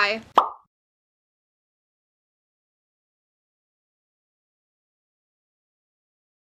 Bye!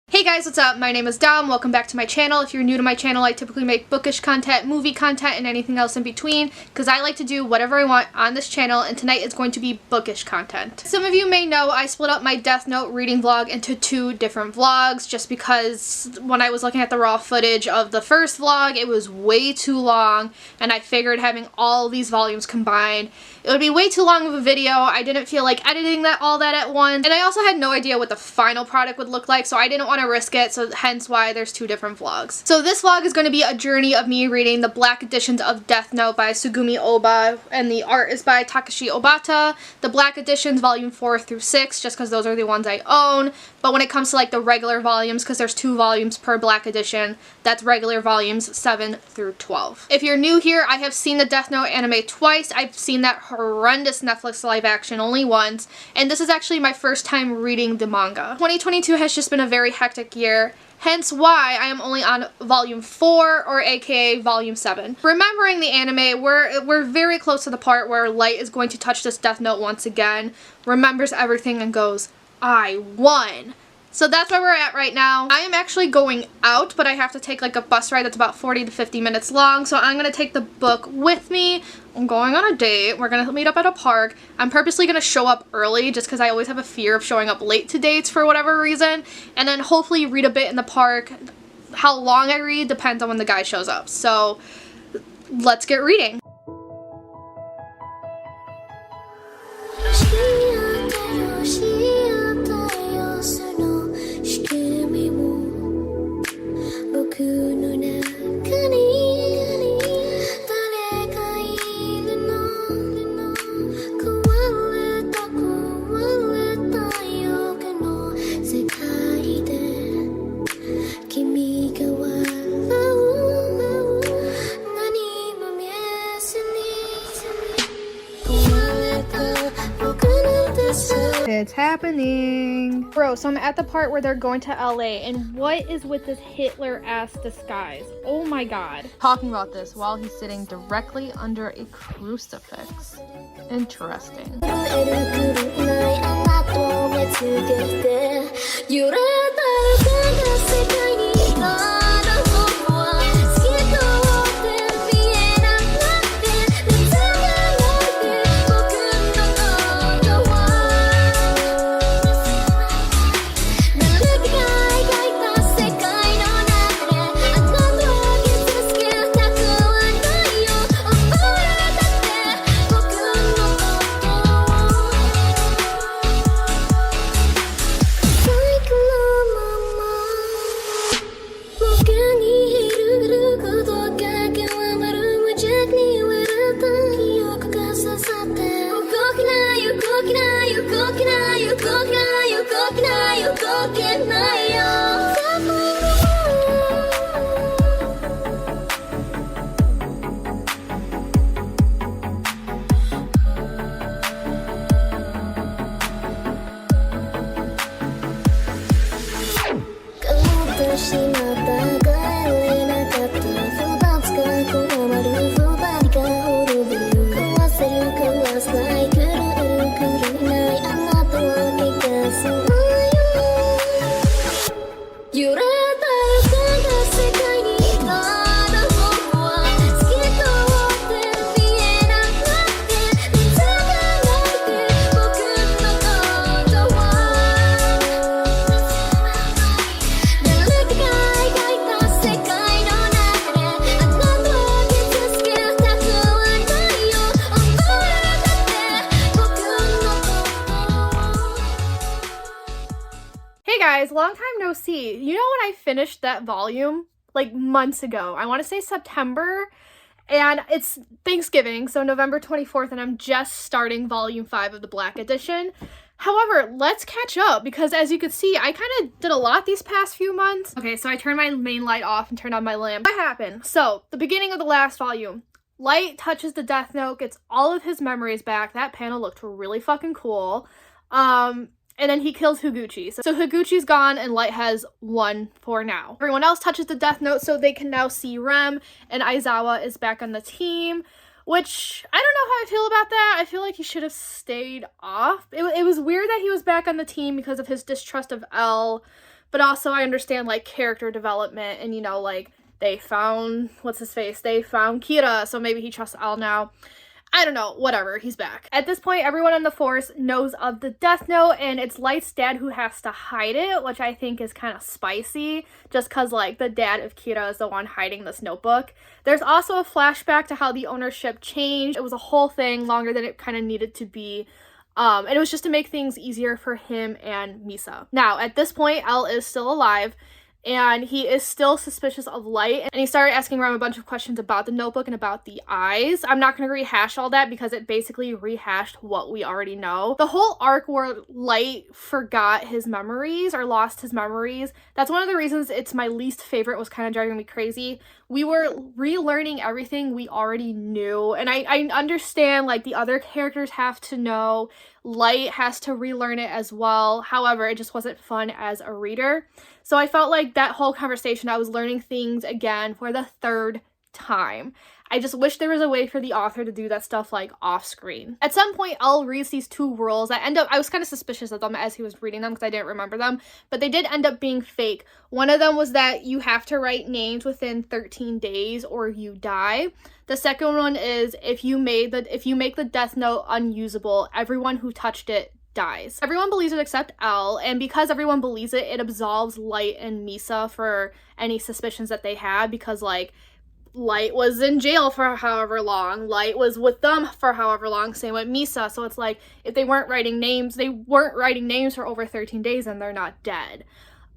Hey guys, what's up? My name is Dom. Welcome back to my channel. If you're new to my channel, I typically make bookish content, movie content, and anything else in between because I like to do whatever I want on this channel, and tonight is going to be bookish content. Some of you may know I split up my Death Note reading vlog into 2 different vlogs just because when I was looking at the raw footage of the first vlog, it was way too long, and I figured having all these volumes combined, it would be way too long of a video. I didn't feel like editing all that at once, and I also had no idea what the final product would look like, so I didn't want to risk it, so hence why there's 2 different vlogs. So this vlog is going to be a journey of me reading the black editions of Death Note by Tsugumi Ohba, and the art is by Takashi Obata. The black editions, volume 4 through 6, just because those are the ones I own, but when it comes to like the regular volumes, because there's 2 volumes per black edition, that's regular volumes 7 through 12. If you're new here, I have seen the Death Note anime twice. I've seen that horrendous Netflix live action only once, and this is actually my first time reading the manga. 2022 has just been a very hectic year, hence why I am only on volume 4, or aka volume 7. Remembering the anime, we're very close to the part where Light is going to touch this Death Note once again, remembers everything and goes, "I won." So that's where we're at right now. I am actually going out, but I have to take like a bus ride that's about 40 to 50 minutes long, so I'm gonna take the book with me. I'm going on a date. We're gonna meet up at a park. I'm purposely gonna show up early just because I always have a fear of showing up late to dates for whatever reason, and then hopefully read a bit in the park. How long I read depends on when the guy shows up. So let's get reading. It's happening. Bro, so I'm at the part where they're going to LA, and what is with this Hitler-ass disguise? Oh my god. Talking about this while he's sitting directly under a crucifix. Interesting. Guys, long time no see. You know when I finished that volume? Like months ago. I want to say September, and it's Thanksgiving, so November 24th, and I'm just starting volume 5 of the Black Edition. However, let's catch up because as you can see, I kind of did a lot these past few months. Okay, so I turned my main light off and turned on my lamp. What happened? So, the beginning of the last volume. Light touches the Death Note, gets all of his memories back. That panel looked really fucking cool. And then he kills Higuchi. So Higuchi's gone and Light has won for now. Everyone else touches the Death Note so they can now see Rem, and Aizawa is back on the team. which I don't know how I feel about that. I feel like he should have stayed off. It was weird that he was back on the team because of his distrust of Elle, but also I understand, like, character development and, you know, like, they found, what's his face? They found Kira, so maybe he trusts Elle now. I don't know, whatever, he's back. At this point, everyone on the force knows of the Death Note, and it's Light's dad who has to hide it, which I think is kind of spicy, just because, like, the dad of Kira is the one hiding this notebook. There's also a flashback to how the ownership changed. It was a whole thing, longer than it kind of needed to be. And it was just to make things easier for him and Misa. Now, at this point, Elle is still alive, and he is still suspicious of Light, and he started asking Rem a bunch of questions about the notebook and about the eyes. I'm not going to rehash all that because it basically rehashed what we already know. The whole arc where Light forgot his memories or lost his memories, that's one of the reasons it's my least favorite, was kind of driving me crazy. We were relearning everything we already knew, and I understand, like, the other characters have to know, Light has to relearn it as well. However, it just wasn't fun as a reader. So I felt like that whole conversation, I was learning things again for the third time. I just wish there was a way for the author to do that stuff, like, off screen. At some point, Elle reads these 2 rules that end up, I was kind of suspicious of them as he was reading them because I didn't remember them, but they did end up being fake. One of them was that you have to write names within 13 days or you die. The second one is if you make the Death Note unusable, everyone who touched it dies. Everyone believes it except Elle, and because everyone believes it, it absolves Light and Misa for any suspicions that they had, because, like, Light was in jail for however long, Light was with them for however long, same with Misa, so it's like, if they weren't writing names for over 13 days, and they're not dead.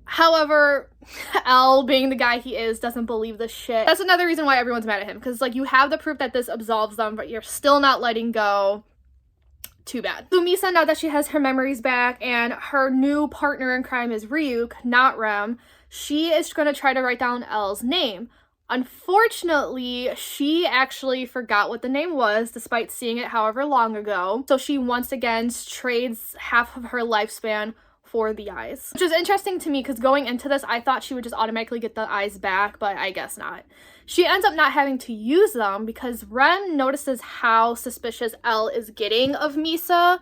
However, Elle, being the guy he is, doesn't believe this shit. That's another reason why everyone's mad at him, because, like, you have the proof that this absolves them, but you're still not letting go. Too bad. So Misa, now that she has her memories back, and her new partner in crime is Ryuk, not Rem, she is going to try to write down Elle's name. Unfortunately, she actually forgot what the name was, despite seeing it however long ago. So she once again trades half of her lifespan for the eyes. Which is interesting to me, because going into this, I thought she would just automatically get the eyes back, but I guess not. She ends up not having to use them because Rem notices how suspicious Elle is getting of Misa.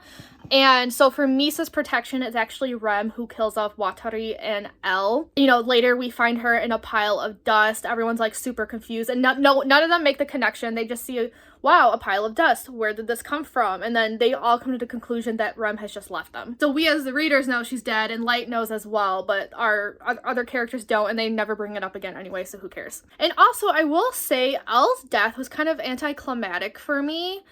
And so for Misa's protection, it's actually Rem who kills off Watari and Elle. You know, later we find her in a pile of dust. Everyone's, like, super confused, and none of them make the connection. They just see, wow, a pile of dust. Where did this come from? And then they all come to the conclusion that Rem has just left them. So we as the readers know she's dead, and Light knows as well, but our other characters don't, and they never bring it up again anyway, so who cares? And also, I will say, Elle's death was kind of anticlimactic for me.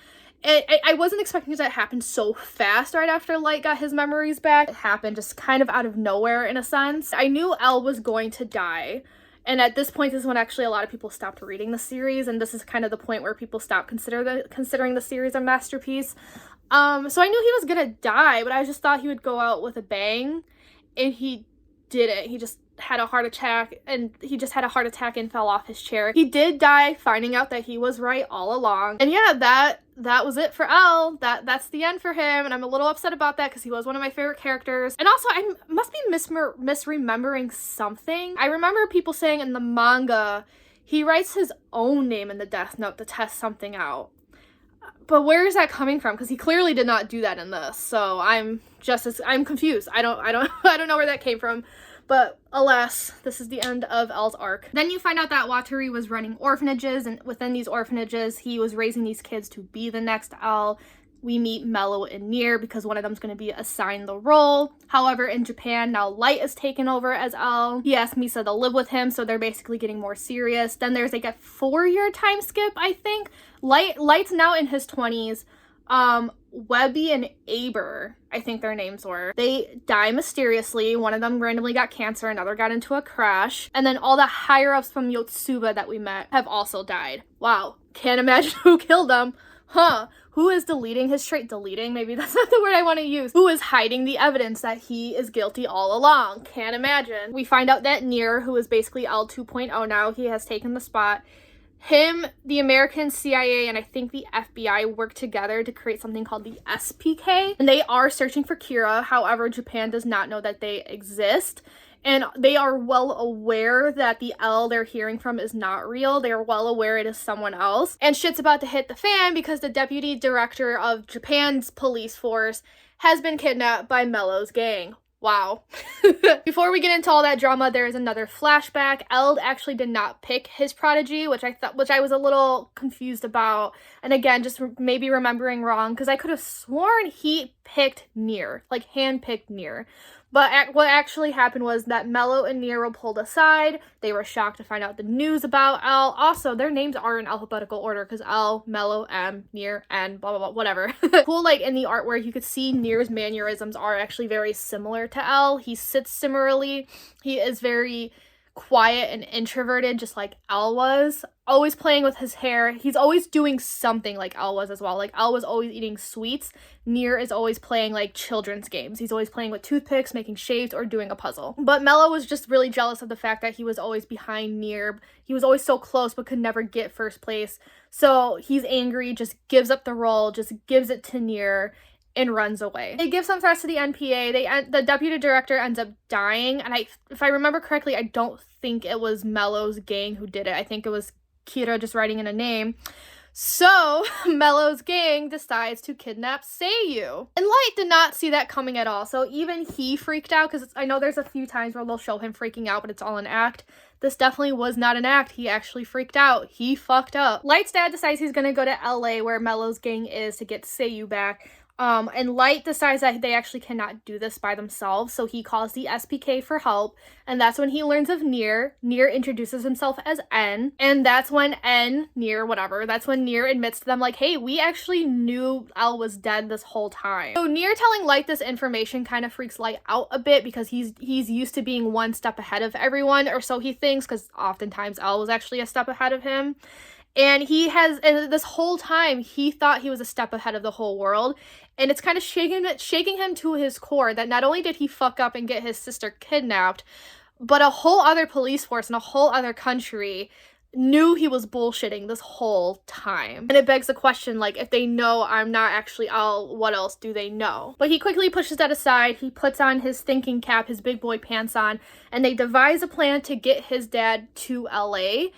I wasn't expecting it to happen so fast right after Light got his memories back. It happened just kind of out of nowhere, in a sense. I knew Elle was going to die, and at this point, this is when actually a lot of people stopped reading the series, and this is kind of the point where people stopped considering the series a masterpiece. So I knew he was gonna die, but I just thought he would go out with a bang, and he didn't. He just had a heart attack, and fell off his chair. He did die, finding out that he was right all along. And yeah, that was it for Elle. That's the end for him, and I'm a little upset about that because he was one of my favorite characters. And also, I must be misremembering something. I remember people saying in the manga he writes his own name in the Death Note to test something out. But where is that coming from? Because he clearly did not do that in this. So I'm confused. I don't know where that came from. But alas, this is the end of Elle's arc. Then you find out that Watari was running orphanages, and within these orphanages, he was raising these kids to be the next Elle. We meet Mello and Nier because one of them is going to be assigned the role. However, in Japan, now Light is taken over as Elle. He asked Misa to live with him, so they're basically getting more serious. Then there's, like, a 4-year time skip, I think. Light's now in his 20s. Webby and Aber, I think their names were. They die mysteriously. One of them randomly got cancer, another got into a crash. And then all the higher-ups from Yotsuba that we met have also died. Wow. Can't imagine who killed them. Huh. Who is deleting his trait? Deleting? Maybe that's not the word I want to use. Who is hiding the evidence that he is guilty all along? Can't imagine. We find out that Nier, who is basically Elle 2.0 now, he has taken the spot. Him, the American CIA, and I think the FBI work together to create something called the SPK. And they are searching for Kira. However, Japan does not know that they exist. And they are well aware that the L they're hearing from is not real. They are well aware it is someone else. And shit's about to hit the fan because the deputy director of Japan's police force has been kidnapped by Mellow's gang. Wow. Before we get into all that drama, there is another flashback. Eld actually did not pick his prodigy, which I was a little confused about. And again, just maybe remembering wrong, because I could have sworn he picked Nier, like hand-picked Nier. But what actually happened was that Mellow and Nier were pulled aside. They were shocked to find out the news about L. Also, their names are in alphabetical order because L, Mellow, M, Nier, N, blah, blah, blah, whatever. Cool, like in the artwork, you could see Nier's mannerisms are actually very similar to L. He sits similarly. He is very quiet and introverted, just like L was. Always playing with his hair. He's always doing something like L was as well. Like L was always eating sweets. Nier is always playing like children's games. He's always playing with toothpicks, making shapes, or doing a puzzle. But Mellow was just really jealous of the fact that he was always behind Nier. He was always so close but could never get first place. So he's angry, just gives up the role, just gives it to Nier, and runs away. They give some threats to the NPA. The deputy director ends up dying, and if I remember correctly, I don't think it was Mellow's gang who did it. I think it was Kira just writing in a name. So, Mellow's gang decides to kidnap Seiyu. And Light did not see that coming at all, so even he freaked out, because I know there's a few times where they'll show him freaking out, but it's all an act. This definitely was not an act. He actually freaked out. He fucked up. Light's dad decides he's gonna go to LA, where Mellow's gang is, to get Seiyu back. And Light decides that they actually cannot do this by themselves, so he calls the SPK for help, and that's when he learns of Nier. Nier introduces himself as N, and that's when that's when Nier admits to them, like, hey, we actually knew L was dead this whole time. So Nier telling Light this information kind of freaks Light out a bit, because he's used to being one step ahead of everyone, or so he thinks, because oftentimes L was actually a step ahead of him. And this whole time, he thought he was a step ahead of the whole world. And it's kind of shaking him to his core that not only did he fuck up and get his sister kidnapped, but a whole other police force in a whole other country knew he was bullshitting this whole time. And it begs the question, like, if they know I'm not actually L, what else do they know? But he quickly pushes that aside. He puts on his thinking cap, his big boy pants on, and they devise a plan to get his dad to LA.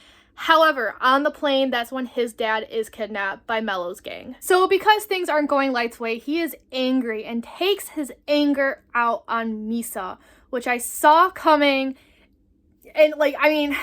However, on the plane, that's when his dad is kidnapped by Mellow's gang. So because things aren't going Light's way, he is angry and takes his anger out on Misa, which I saw coming. And, like, I mean,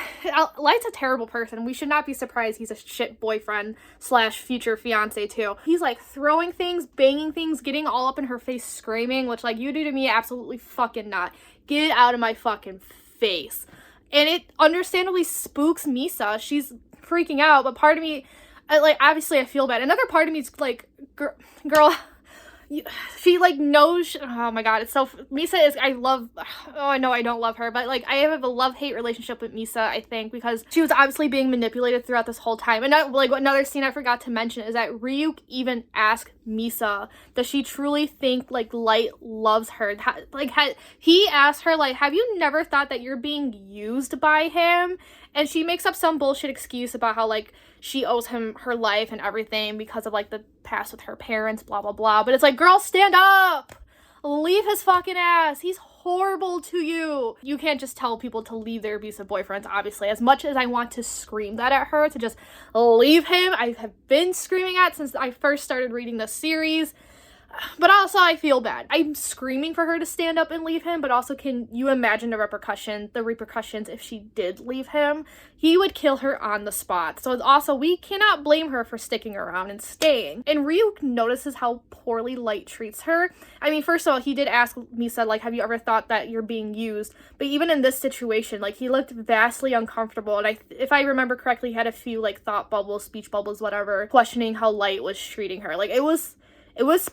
Light's a terrible person. We should not be surprised he's a shit boyfriend / future fiance, too. He's, like, throwing things, banging things, getting all up in her face, screaming, which, like, you do to me, absolutely fucking not. Get out of my fucking face. And it understandably spooks Misa. She's freaking out, but part of me, obviously I feel bad. Another part of me is like, girl, she, like, knows, oh my god, it's so, Misa is, I know I don't love her, but, like, I have a love-hate relationship with Misa, I think, because she was obviously being manipulated throughout this whole time. And, like, another scene I forgot to mention is that Ryuk even asked Misa, does she truly think, like, Light loves her? He asked her, like, have you never thought that you're being used by him? And she makes up some bullshit excuse about how, like, she owes him her life and everything because of, like, the past with her parents, blah, blah, blah. But it's like, girl, stand up! Leave his fucking ass! He's horrible to you! You can't just tell people to leave their abusive boyfriends, obviously. As much as I want to scream that at her, to just leave him, I have been screaming at since I first started reading this series. But also, I feel bad. I'm screaming for her to stand up and leave him, but also, can you imagine the repercussions if she did leave him? He would kill her on the spot. So also, we cannot blame her for sticking around and staying. And Ryuk notices how poorly Light treats her. I mean, first of all, he did ask Misa, like, have you ever thought that you're being used? But even in this situation, like, he looked vastly uncomfortable. And if I remember correctly, he had a few, like, thought bubbles, speech bubbles, whatever, questioning how Light was treating her. Like, it was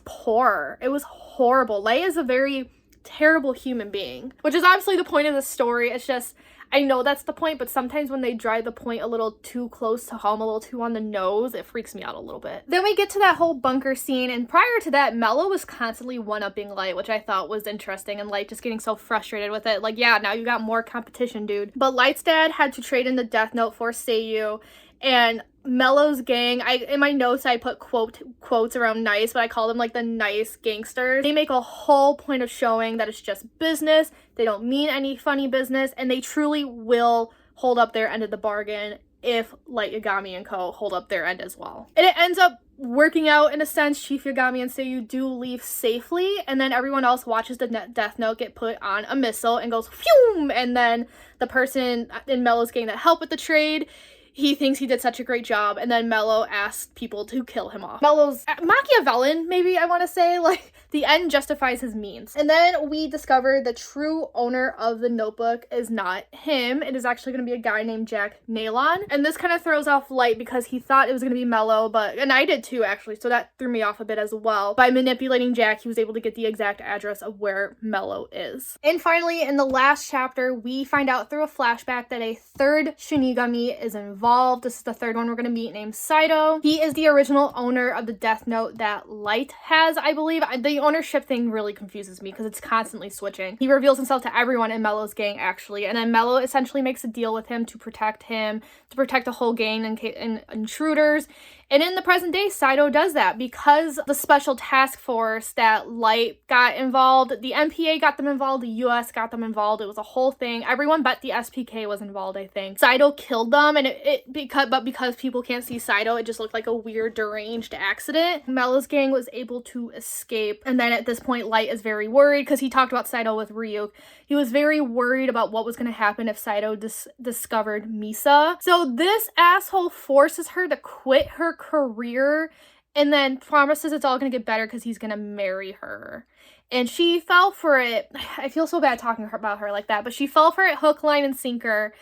poor. It was horrible. Light is a very terrible human being, which is obviously the point of the story. It's just, I know that's the point, but sometimes when they drive the point a little too close to home, a little too on the nose, it freaks me out a little bit. Then we get to that whole bunker scene, and prior to that, Mellow was constantly one-upping Light, which I thought was interesting, and Light just getting so frustrated with it. Like, yeah, now you got more competition, dude. But Light's dad had to trade in the Death Note for Seiyu, And Melo's gang, in my notes I put quotes around nice, but I call them like the nice gangsters. They make a whole point of showing that it's just business. They don't mean any funny business, and they truly will hold up their end of the bargain if Light Yagami and co. hold up their end as well. And it ends up working out in a sense. Chief Yagami and Seiyu do leave safely, and then everyone else watches the Death Note get put on a missile and goes phew, and then the person in Melo's gang that helped with the trade, he thinks he did such a great job, and then Melo asks people to kill him off. Melo's Machiavellian, maybe I want to say, like, the end justifies his means. And then we discover the true owner of the notebook is not him. It is actually going to be a guy named Jack Nalon. And this kind of throws off Light because he thought it was going to be Melo, and I did too, actually, so that threw me off a bit as well. By manipulating Jack, he was able to get the exact address of where Melo is. And finally, in the last chapter, we find out through a flashback that a third Shinigami is involved. This is the third one we're going to meet, named Saito. He is the original owner of the Death Note that Light has, I believe. The ownership thing really confuses me because it's constantly switching. He reveals himself to everyone in Melo's gang, actually, and then Melo essentially makes a deal with him to protect the whole gang and intruders. And in the present day, Saito does that because the special task force that Light got involved, the MPA got them involved, the US got them involved. It was a whole thing. Everyone but the SPK was involved, I think. Saito killed them, and because people can't see Saito, it just looked like a weird, deranged accident. Melo's gang was able to escape, and then at this point, Light is very worried because he talked about Saito with Ryuk. He was very worried about what was going to happen if Saito discovered Misa. So this asshole forces her to quit her career and then promises it's all gonna get better because he's gonna marry her. And she fell for it. I feel so bad talking about her like that, but she fell for it hook, line, and sinker.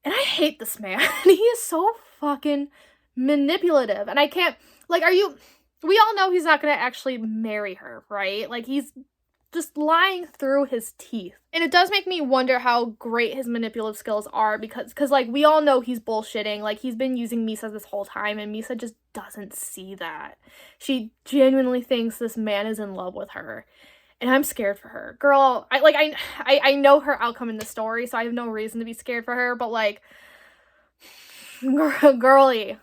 And I hate this man. He is so fucking manipulative. And I can't, like, we all know he's not gonna actually marry her, right? Like, he's just lying through his teeth. And it does make me wonder how great his manipulative skills are because like, we all know he's bullshitting. Like, he's been using Misa this whole time, and Misa just doesn't see that. She genuinely thinks this man is in love with her. And I'm scared for her. Girl, I know her outcome in the story, so I have no reason to be scared for her, but like, girly.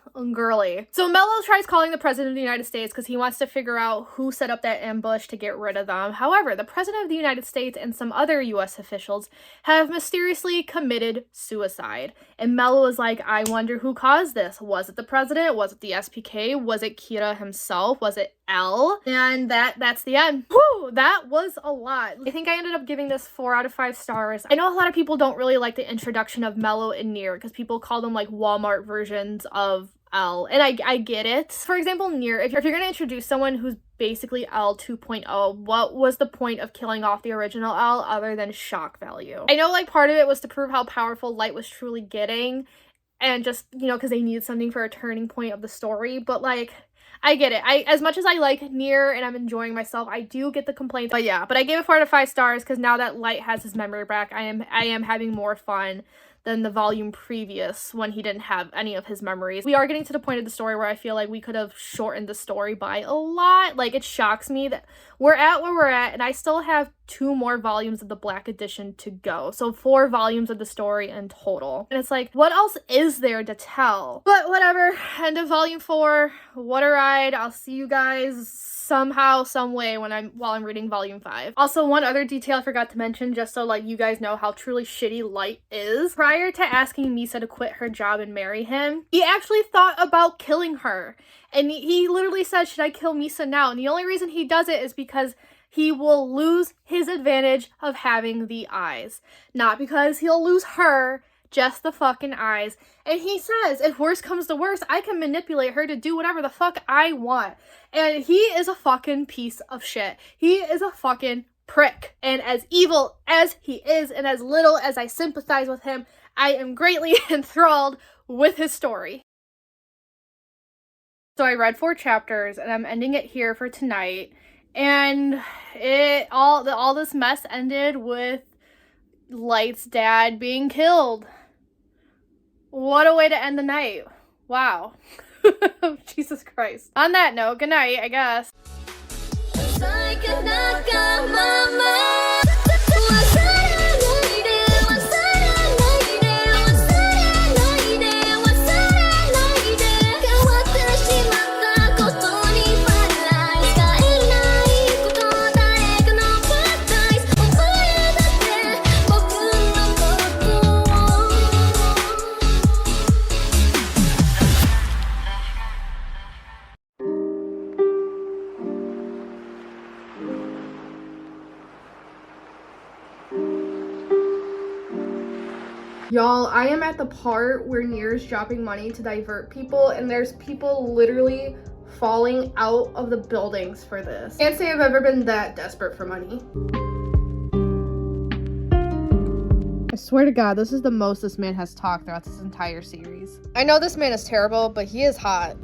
So Melo tries calling the president of the United States because he wants to figure out who set up that ambush to get rid of them. However, the president of the United States and some other US officials have mysteriously committed suicide. And Melo is like, I wonder who caused this. Was it the president? Was it the SPK? Was it Kira himself? Was it L? And that's the end. Whew, that was a lot. I think I ended up giving this 4 out of 5 stars. I know a lot of people don't really like the introduction of Melo and Nier because people call them like Walmart versions of L, and I get it. For example, Nier, if you're going to introduce someone who's basically L 2.0, what was the point of killing off the original L other than shock value? I know, like, part of it was to prove how powerful Light was truly getting, and just, you know, because they needed something for a turning point of the story, but like, I get it. As much as I like Nier and I'm enjoying myself, I do get the complaints. But yeah, but I gave it 4 out of 5 stars because now that Light has his memory back, I am having more fun than the volume previous when he didn't have any of his memories. We are getting to the point of the story where I feel like we could have shortened the story by a lot. Like, it shocks me that we're at where we're at, and I still have 2 more volumes of the Black Edition to go. So 4 volumes of the story in total. And it's like, what else is there to tell? But whatever, end of volume 4. What a ride. I'll see you guys somehow, some way while I'm reading volume 5. Also, one other detail I forgot to mention, just so like you guys know how truly shitty Light is. Prior to asking Misa to quit her job and marry him, he actually thought about killing her. And he literally said, should I kill Misa now? And the only reason he does it is because he will lose his advantage of having the eyes. Not because he'll lose her, just the fucking eyes. And he says, if worse comes to worse, I can manipulate her to do whatever the fuck I want. And he is a fucking piece of shit. He is a fucking prick. And as evil as he is, and as little as I sympathize with him, I am greatly enthralled with his story. So I read 4 chapters, and I'm ending it here for tonight. And all this mess ended with Light's dad being killed. What a way to end the night. Wow. Jesus Christ. On that note, good night, I guess. Y'all, I am at the part where Nier is dropping money to divert people, and there's people literally falling out of the buildings for this. Can't say I've ever been that desperate for money. I swear to God, this is the most this man has talked throughout this entire series. I know this man is terrible, but he is hot.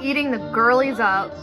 Eating the girlies up.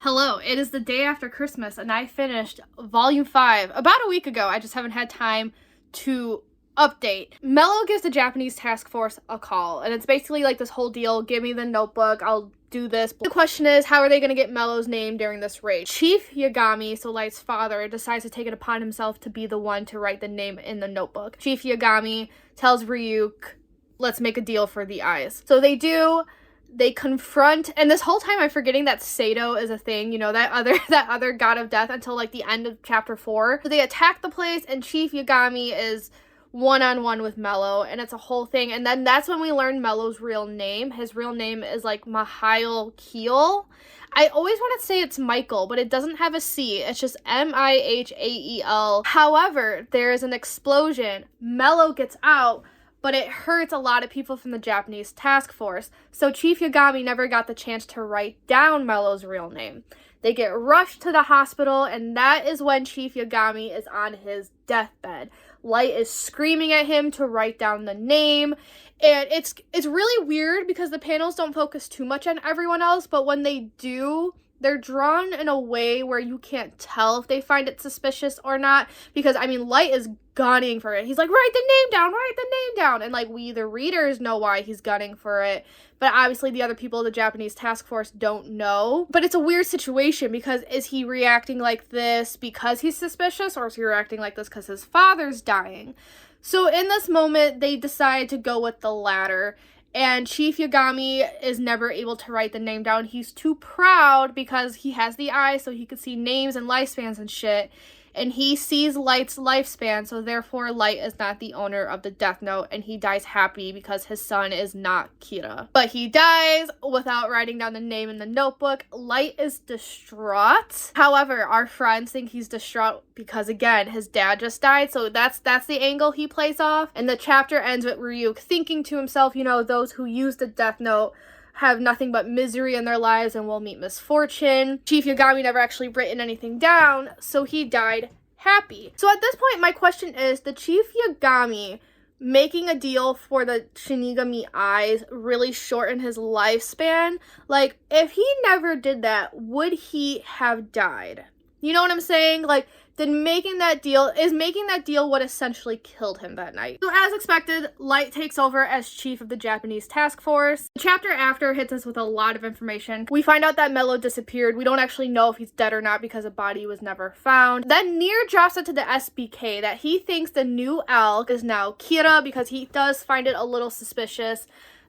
Hello, it is the day after Christmas and I finished volume 5 about a week ago. I just haven't had time to update. Mello gives the Japanese task force a call, and it's basically like this whole deal, give me the notebook, I'll do this. The question is, how are they going to get Mello's name during this raid? Chief Yagami, so Light's father, decides to take it upon himself to be the one to write the name in the notebook. Chief Yagami tells Ryuk, let's make a deal for the eyes. So they do. They confront, and this whole time I'm forgetting that Sato is a thing, you know, that other god of death, until like the end of chapter 4. So they attack the place, and Chief Yagami is one-on-one with Mello, and it's a whole thing. And then that's when we learn Mello's real name. His real name is like Mihail Keel. I always want to say it's Michael, but it doesn't have a C. It's just Mihael. However, there is an explosion. Mello gets out, but it hurts a lot of people from the Japanese task force. So Chief Yagami never got the chance to write down Mello's real name. They get rushed to the hospital, and that is when Chief Yagami is on his deathbed. Light is screaming at him to write down the name. And it's really weird because the panels don't focus too much on everyone else, but when they do, they're drawn in a way where you can't tell if they find it suspicious or not. Because, I mean, Light is gunning for it. He's like, write the name down, write the name down. And, like, we, the readers, know why he's gunning for it. But obviously the other people of the Japanese task force don't know. But it's a weird situation because is he reacting like this because he's suspicious, or is he reacting like this because his father's dying? So in this moment, they decide to go with the latter. And Chief Yagami is never able to write the name down. He's too proud because he has the eye so he could see names and lifespans and shit. And he sees Light's lifespan, so therefore Light is not the owner of the Death Note, and he dies happy because his son is not Kira. But he dies without writing down the name in the notebook. Light is distraught. However, our friends think he's distraught because, again, his dad just died, so that's the angle he plays off. And the chapter ends with Ryuk thinking to himself, you know, those who use the Death Note have nothing but misery in their lives and will meet misfortune. Chief Yagami never actually written anything down, so he died happy. So at this point, my question is, the Chief Yagami making a deal for the Shinigami eyes really shorten his lifespan? Like, if he never did that, would he have died? You know what I'm saying? Like, is making that deal what essentially killed him that night? So as expected, Light takes over as chief of the Japanese task force. The chapter after hits us with a lot of information. We find out that Mello disappeared. We don't actually know if he's dead or not because a body was never found. Then Nier drops it to the SBK that he thinks the new L is now Kira because he does find it a little suspicious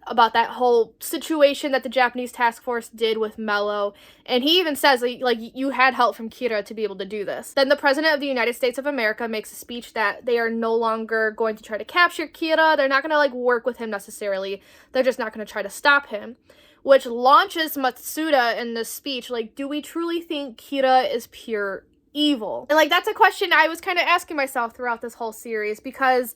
about that whole situation that the Japanese task force did with Mello. And he even says, like, you had help from Kira to be able to do this. Then the President of the United States of America makes a speech that they are no longer going to try to capture Kira. They're not going to, like, work with him necessarily. They're just not going to try to stop him. Which launches Matsuda in this speech, like, do we truly think Kira is pure evil? And, like, that's a question I was kind of asking myself throughout this whole series, because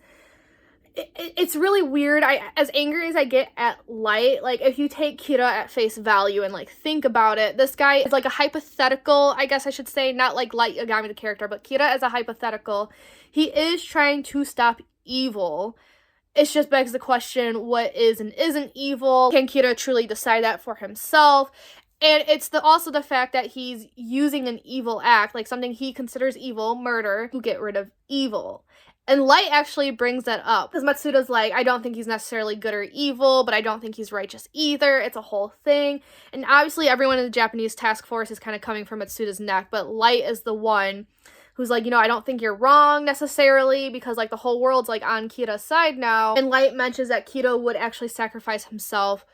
it's really weird. As angry as I get at Light, like, if you take Kira at face value and, like, think about it, this guy is, like, a hypothetical, I guess I should say, not, like, Light Yagami the character, but Kira as a hypothetical. He is trying to stop evil. It just begs the question, what is and isn't evil? Can Kira truly decide that for himself? And it's also the fact that he's using an evil act, like something he considers evil, murder, to get rid of evil. And Light actually brings that up, because Matsuda's like, I don't think he's necessarily good or evil, but I don't think he's righteous either. It's a whole thing. And obviously everyone in the Japanese task force is kind of coming from Matsuda's neck, but Light is the one who's like, you know, I don't think you're wrong necessarily, because, like, the whole world's, like, on Kira's side now. And Light mentions that Kira would actually sacrifice himself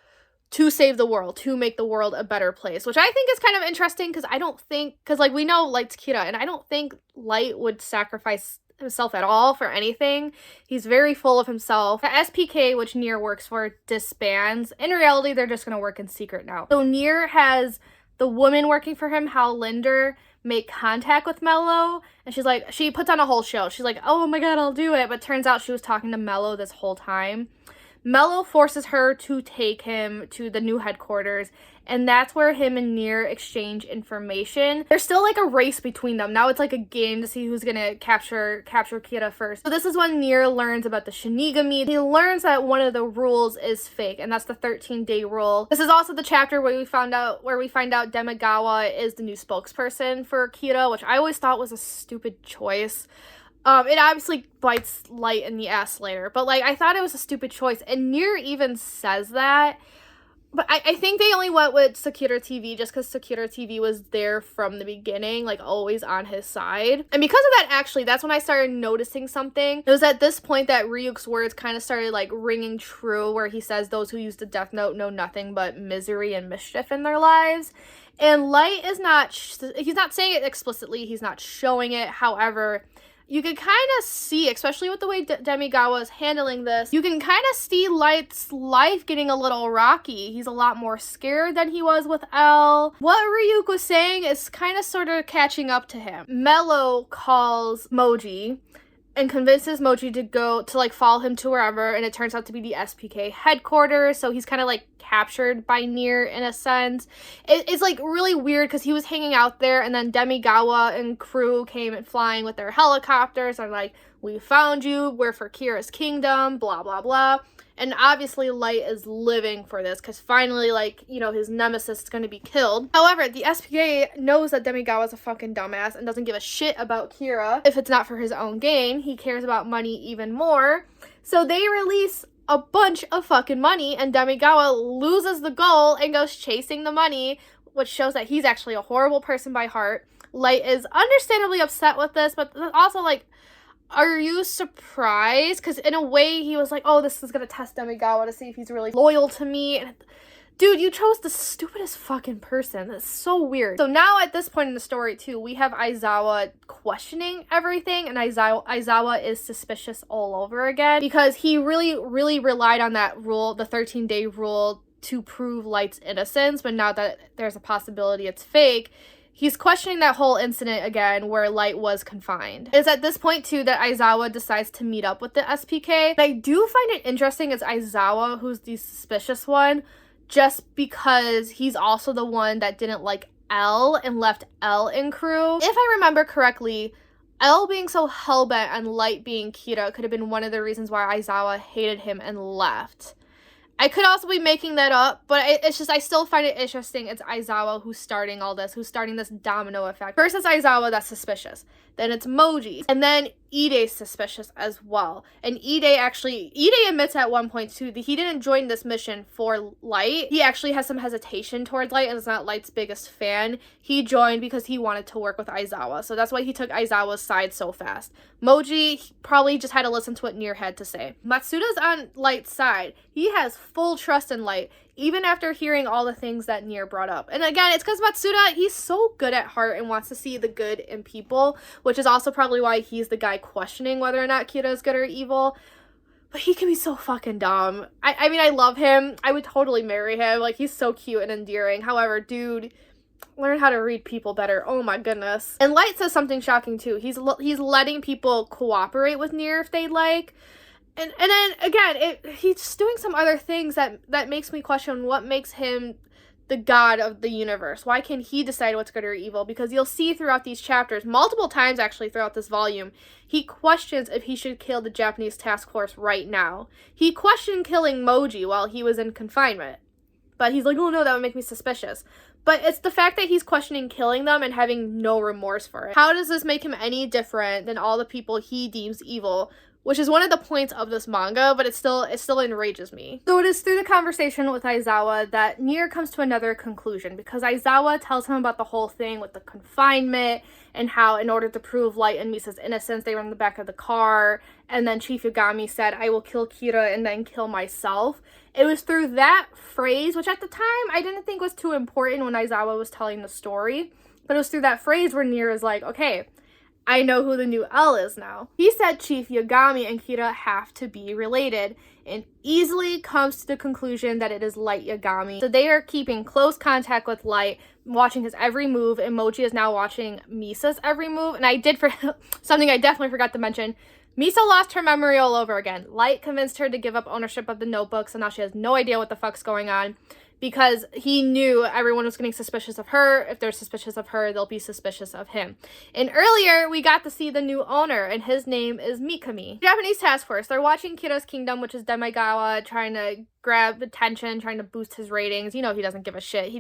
to save the world, to make the world a better place, which I think is kind of interesting, because I don't think, because, like, we know Light's Kira, and I don't think Light would sacrifice himself at all for anything. He's very full of himself. The SPK, which Nier works for, disbands. In reality, they're just going to work in secret now. So Nier has the woman working for him, Hal Linder, make contact with Mello, and she's like, she puts on a whole show. She's like, oh my god, I'll do it. But turns out she was talking to Mello this whole time. Mello forces her to take him to the new headquarters, and that's where him and Nier exchange information. There's still, like, a race between them. Now it's like a game to see who's gonna capture Kira first. So this is when Nier learns about the Shinigami. He learns that one of the rules is fake, and that's the 13-day rule. This is also the chapter where we find out Demigawa is the new spokesperson for Kira, which I always thought was a stupid choice. It obviously bites Light in the ass later, but, like, I thought it was a stupid choice, and Nier even says that. But I think they only went with Sakura TV just because Sakura TV was there from the beginning, like, always on his side. And because of that, actually, that's when I started noticing something. It was at this point that Ryuk's words kind of started, like, ringing true, where he says those who use the Death Note know nothing but misery and mischief in their lives. And Light is not, he's not saying it explicitly, he's not showing it. However, you can kind of see, especially with the way Demigawa is handling this, you can kind of see Light's life getting a little rocky. He's a lot more scared than he was with L. What Ryuk was saying is kind of sort of catching up to him. Mello calls Moji and convinces Moji to go to, like, follow him to wherever, and it turns out to be the SPK headquarters, so he's kind of, like, captured by Nier in a sense. It's, like, really weird, because he was hanging out there, and then Demigawa and crew came and flying with their helicopters, and like, we found you, we're for Kira's kingdom, blah, blah, blah. And obviously Light is living for this, because finally, like, you know, his nemesis is going to be killed. However, the SPK knows that Demigawa is a fucking dumbass and doesn't give a shit about Kira. If it's not for his own gain, he cares about money even more. So they release a bunch of fucking money, and Demigawa loses the goal and goes chasing the money, which shows that he's actually a horrible person by heart. Light is understandably upset with this, but also, like, are you surprised? Because in a way, he was like, oh, this is going to test Demigawa to see if he's really loyal to me. And dude, you chose the stupidest fucking person. That's so weird. So now at this point in the story, too, we have Aizawa questioning everything. And Aizawa is suspicious all over again. Because he really, really relied on that rule, the 13-day rule, to prove Light's innocence. But now that there's a possibility it's fake, he's questioning that whole incident again where Light was confined. It's at this point, too, that Aizawa decides to meet up with the SPK. And I do find it interesting as Aizawa, who's the suspicious one, just because he's also the one that didn't like L and left L in crew. If I remember correctly, L being so hellbent on Light being Kira could have been one of the reasons why Aizawa hated him and left. I could also be making that up, but it's just, I still find it interesting it's Aizawa who's starting all this, who's starting this domino effect. First it's Aizawa that's suspicious. then it's Moji, and then Ide's suspicious as well. And Ide admits at one point too that he didn't join this mission for Light. He actually has some hesitation towards Light and is not Light's biggest fan. He joined because he wanted to work with Aizawa, so that's why he took Aizawa's side so fast. Moji probably just had to listen to what Nier had to say. Matsuda's on Light's side. He has full trust in Light, even after hearing all the things that Nier brought up. And again, it's because Matsuda, he's so good at heart and wants to see the good in people, which is also probably why he's the guy questioning whether or not Kira is good or evil. But he can be so fucking dumb. I mean, I love him. I would totally marry him. Like, he's so cute and endearing. However, dude, learn how to read people better. Oh my goodness. And Light says something shocking too. He's letting people cooperate with Nier if they like. And then again, he's doing some other things that makes me question what makes him the god of the universe. Why can he decide what's good or evil? Because you'll see throughout these chapters, multiple times actually throughout this volume, he questions if he should kill the Japanese task force right now. He questioned killing Moji while he was in confinement. But he's like, oh no, that would make me suspicious. But it's the fact that he's questioning killing them and having no remorse for it. How does this make him any different than all the people he deems evil? Which is one of the points of this manga, but it still enrages me. So it is through the conversation with Aizawa that Nier comes to another conclusion, because Aizawa tells him about the whole thing with the confinement and how in order to prove Light and Misa's innocence, they were in the back of the car, and then Chief Yagami said, I will kill Kira and then kill myself. It was through that phrase, which at the time I didn't think was too important when Aizawa was telling the story, but it was through that phrase where Nier is like, okay, I know who the new L is now. He said Chief Yagami and Kira have to be related, and easily comes to the conclusion that it is Light Yagami. So they are keeping close contact with Light, watching his every move, and Moji is now watching Misa's every move. And I did something I definitely forgot to mention. Misa lost her memory all over again. Light convinced her to give up ownership of the notebook, so now she has no idea what the fuck's going on. Because he knew everyone was getting suspicious of her. If they're suspicious of her, they'll be suspicious of him. And earlier, we got to see the new owner, and his name is Mikami. Japanese task force, they're watching Kira's kingdom, which is Demigao, trying to grab attention, trying to boost his ratings. You know he doesn't give a shit. He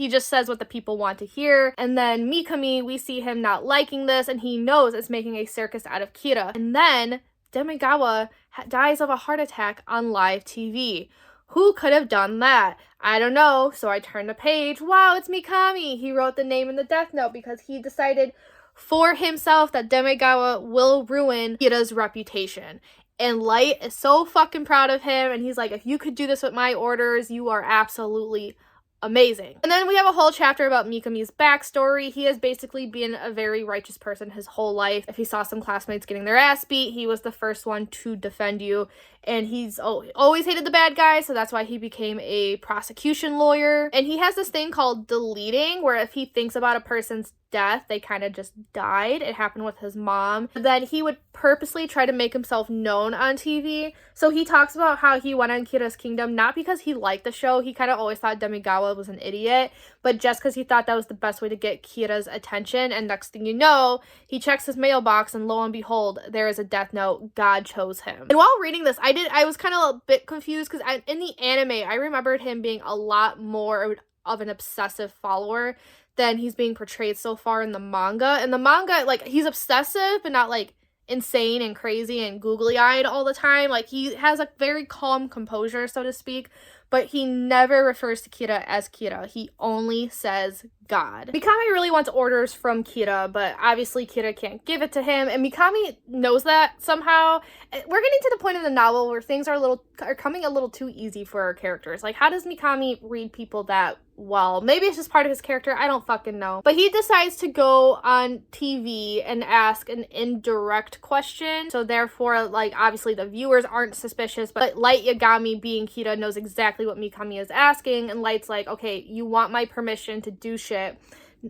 just says what the people want to hear. And then Mikami, we see him not liking this, and he knows it's making a circus out of Kira. And then Demigao dies of a heart attack on live TV. Who could have done that? I don't know, so I turned the page. Wow, it's Mikami! He wrote the name in the death note because he decided for himself that Demigao will ruin Kira's reputation. And Light is so fucking proud of him, and he's like, if you could do this with my orders, you are absolutely amazing. And then we have a whole chapter about Mikami's backstory. He has basically been a very righteous person his whole life. If he saw some classmates getting their ass beat, he was the first one to defend you. And he's always hated the bad guys, so that's why he became a prosecution lawyer. And he has this thing called deleting, where if he thinks about a person's death, they kind of just died. It happened with his mom. Then he would purposely try to make himself known on TV. So he talks about how he went on Kira's Kingdom, not because he liked the show. He kind of always thought Demigao was an idiot, but just because he thought that was the best way to get Kira's attention. And next thing you know, he checks his mailbox, and lo and behold, there is a death note. God chose him. And while reading this, I was kind of a bit confused because in the anime, I remembered him being a lot more of an obsessive follower than he's being portrayed so far in the manga. In the manga, like, he's obsessive, but not, like, insane and crazy and googly-eyed all the time. Like, he has a very calm composure, so to speak, but he never refers to Kira as Kira. He only says God. Mikami really wants orders from Kira, but obviously Kira can't give it to him, and Mikami knows that somehow. We're getting to the point in the novel where things are coming a little too easy for our characters. Like, how does Mikami read people that well? Maybe it's just part of his character, I don't fucking know. But he decides to go on TV and ask an indirect question, so therefore, like, obviously the viewers aren't suspicious, but Light Yagami, being Kira, knows exactly what Mikami is asking, and Light's like, okay, you want my permission to do shit,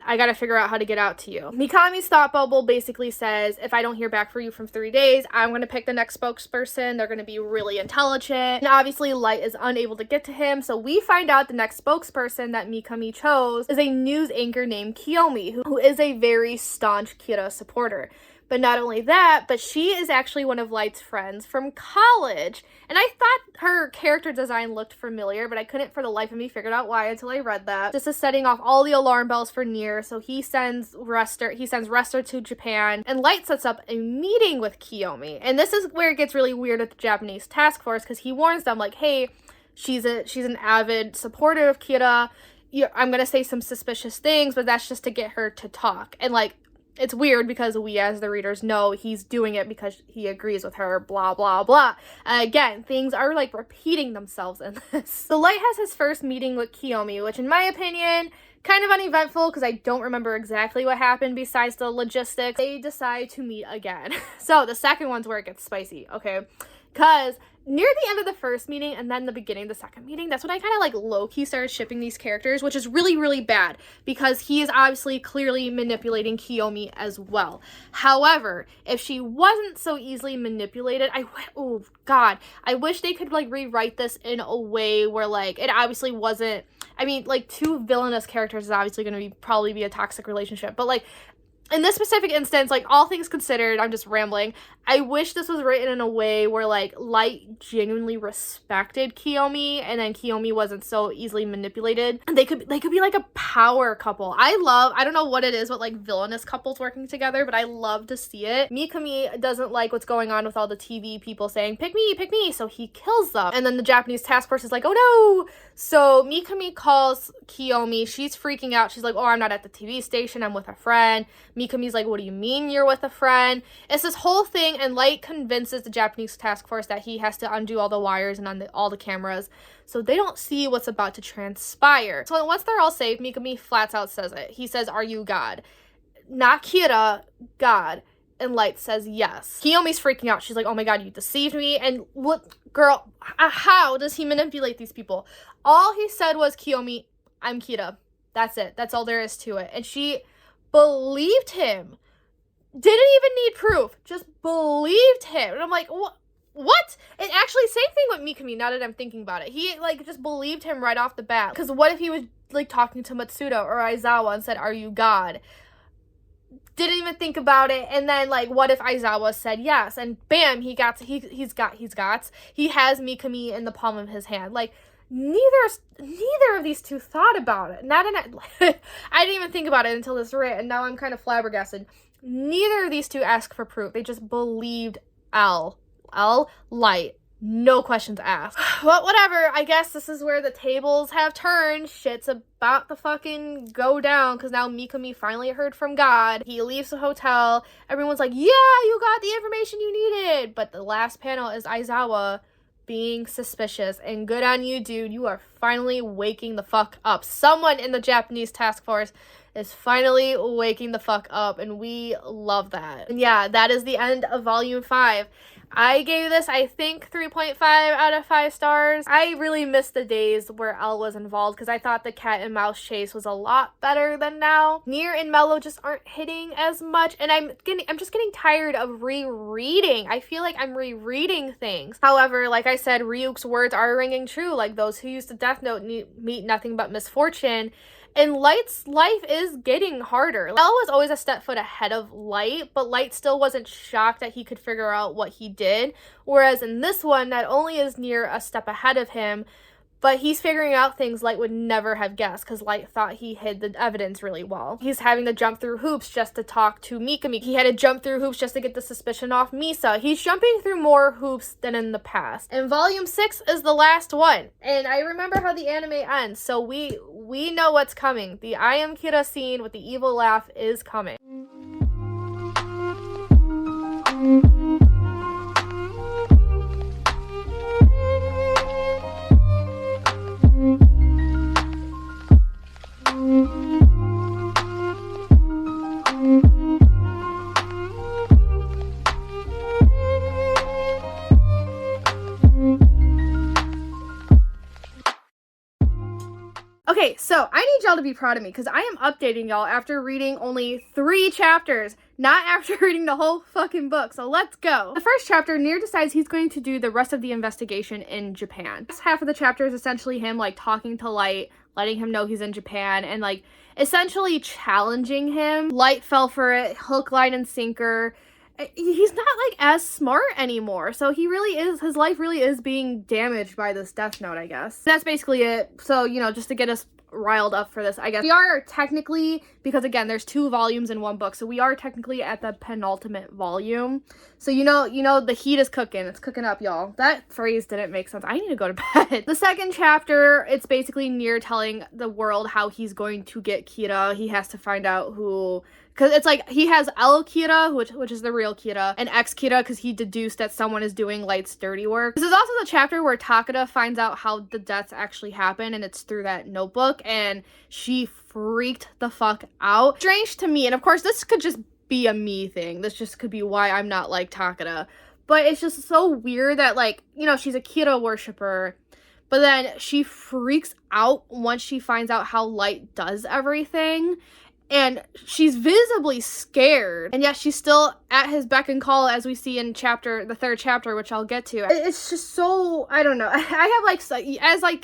I gotta figure out how to get out to you. Mikami's thought bubble basically says, if I don't hear back from you from 3 days, I'm gonna pick the next spokesperson. They're gonna be really intelligent. And obviously Light is unable to get to him, so we find out the next spokesperson that Mikami chose is a news anchor named Kiyomi, who is a very staunch Kira supporter. But not only that, but she is actually one of Light's friends from college. And I thought her character design looked familiar, but I couldn't for the life of me figure out why until I read that. This is setting off all the alarm bells for Near, so he sends Rester to Japan, and Light sets up a meeting with Kiyomi. And this is where it gets really weird with the Japanese task force, because he warns them, like, hey, she's an avid supporter of Kira. I'm gonna say some suspicious things, but that's just to get her to talk. And, like, it's weird because we as the readers know he's doing it because he agrees with her, blah, blah, blah. Again, things are, like, repeating themselves in this. So Light has his first meeting with Kiyomi, which in my opinion, kind of uneventful because I don't remember exactly what happened besides the logistics. They decide to meet again. So the second one's where it gets spicy, okay? Because near the end of the first meeting and then the beginning of the second meeting, that's when I kind of like low-key started shipping these characters, which is really, really bad because he is obviously clearly manipulating Kiyomi as well. However, if she wasn't so easily manipulated, oh god, I wish they could like rewrite this in a way where like it obviously wasn't, I mean, like two villainous characters is obviously going to probably be a toxic relationship, but like in this specific instance, like, all things considered, I'm just rambling, I wish this was written in a way where, like, Light genuinely respected Kiyomi, and then Kiyomi wasn't so easily manipulated. And they could be, like, a power couple. I don't know what it is with, like, villainous couples working together, but I love to see it. Mikami doesn't like what's going on with all the TV people saying, pick me, so he kills them. And then the Japanese task force is like, oh no! So Mikami calls Kiyomi, she's freaking out, she's like, oh, I'm not at the TV station, I'm with a friend. Mikami's like, what do you mean you're with a friend? It's this whole thing, and Light convinces the Japanese task force that he has to undo all the wires and all the cameras so they don't see what's about to transpire. So once they're all safe, Mikami flats out says it. He says, are you God? Not Kira, God. And Light says yes. Kiyomi's freaking out. She's like, oh my god, you deceived me. And what, girl, how does he manipulate these people? All he said was, Kiyomi, I'm Kira. That's it. That's all there is to it. And she believed him. Didn't even need proof. Just believed him. And I'm like, what? And actually, same thing with Mikami, now that I'm thinking about it. He, like, just believed him right off the bat. Because what if he was, like, talking to Matsuda or Aizawa and said, are you God? Didn't even think about it. And then, like, what if Aizawa said yes? And bam, he has Mikami in the palm of his hand. Like, neither of these two thought about it. I didn't even think about it until this writ, and now I'm kind of flabbergasted. Neither of these two asked for proof. They just believed Light. No questions asked. Well, whatever. I guess this is where the tables have turned. Shit's about to fucking go down because now Mikami finally heard from God. He leaves the hotel. Everyone's like, yeah, you got the information you needed. But the last panel is Aizawa being suspicious, and good on you, dude. You are finally waking the fuck up. Someone in the Japanese task force is finally waking the fuck up, and we love that. And yeah, that is the end of volume 5. I gave this, I think, 3.5 out of 5 stars. I really missed the days where L was involved because I thought the cat and mouse chase was a lot better than now. Near and Mellow just aren't hitting as much, and I'm just getting tired of rereading. I feel like I'm rereading things. However, like I said, Ryuk's words are ringing true. Like, those who use the Death Note meet nothing but misfortune. And Light's life is getting harder. L was always a step foot ahead of Light, but Light still wasn't shocked that he could figure out what he did. Whereas in this one, not only is Near a step ahead of him, but he's figuring out things Light would never have guessed because Light thought he hid the evidence really well. He's having to jump through hoops just to talk to Mikami. He had to jump through hoops just to get the suspicion off Misa. He's jumping through more hoops than in the past. And volume 6 is the last one. And I remember how the anime ends, so we know what's coming. The I am Kira scene with the evil laugh is coming. Okay, so I need y'all to be proud of me because I am updating y'all after reading only 3 chapters, not after reading the whole fucking book. So let's go. The first chapter, Near decides he's going to do the rest of the investigation in Japan. This half of the chapter is essentially him like talking to Light, letting him know he's in Japan, and like essentially challenging him. Light fell for it, hook, line, and sinker. he's not like as smart anymore. So he really is, his life really is being damaged by this Death Note, I guess. That's basically it. So, you know, just to get us riled up for this, I guess we are technically, because again there's 2 volumes in one book, so we are technically at the penultimate volume. So you know the heat is cooking. It's cooking up, y'all. That phrase didn't make sense. I need to go to bed. The second chapter, it's basically Nier telling the world how he's going to get Kira. He has to find out who, because it's like he has L Kira, which is the real Kira, and X Kira because he deduced that someone is doing Light's dirty work. This is also the chapter where Takeda finds out how the deaths actually happen, and it's through that notebook, and she freaked the fuck out. Strange to me, and of course this could just be a me thing. This just could be why I'm not like Takeda. But it's just so weird that, like, you know, she's a Kira worshiper, but then she freaks out once she finds out how Light does everything. And she's visibly scared, and yet she's still at his beck and call, as we see in the third chapter, which I'll get to. It's just so, I don't know. I have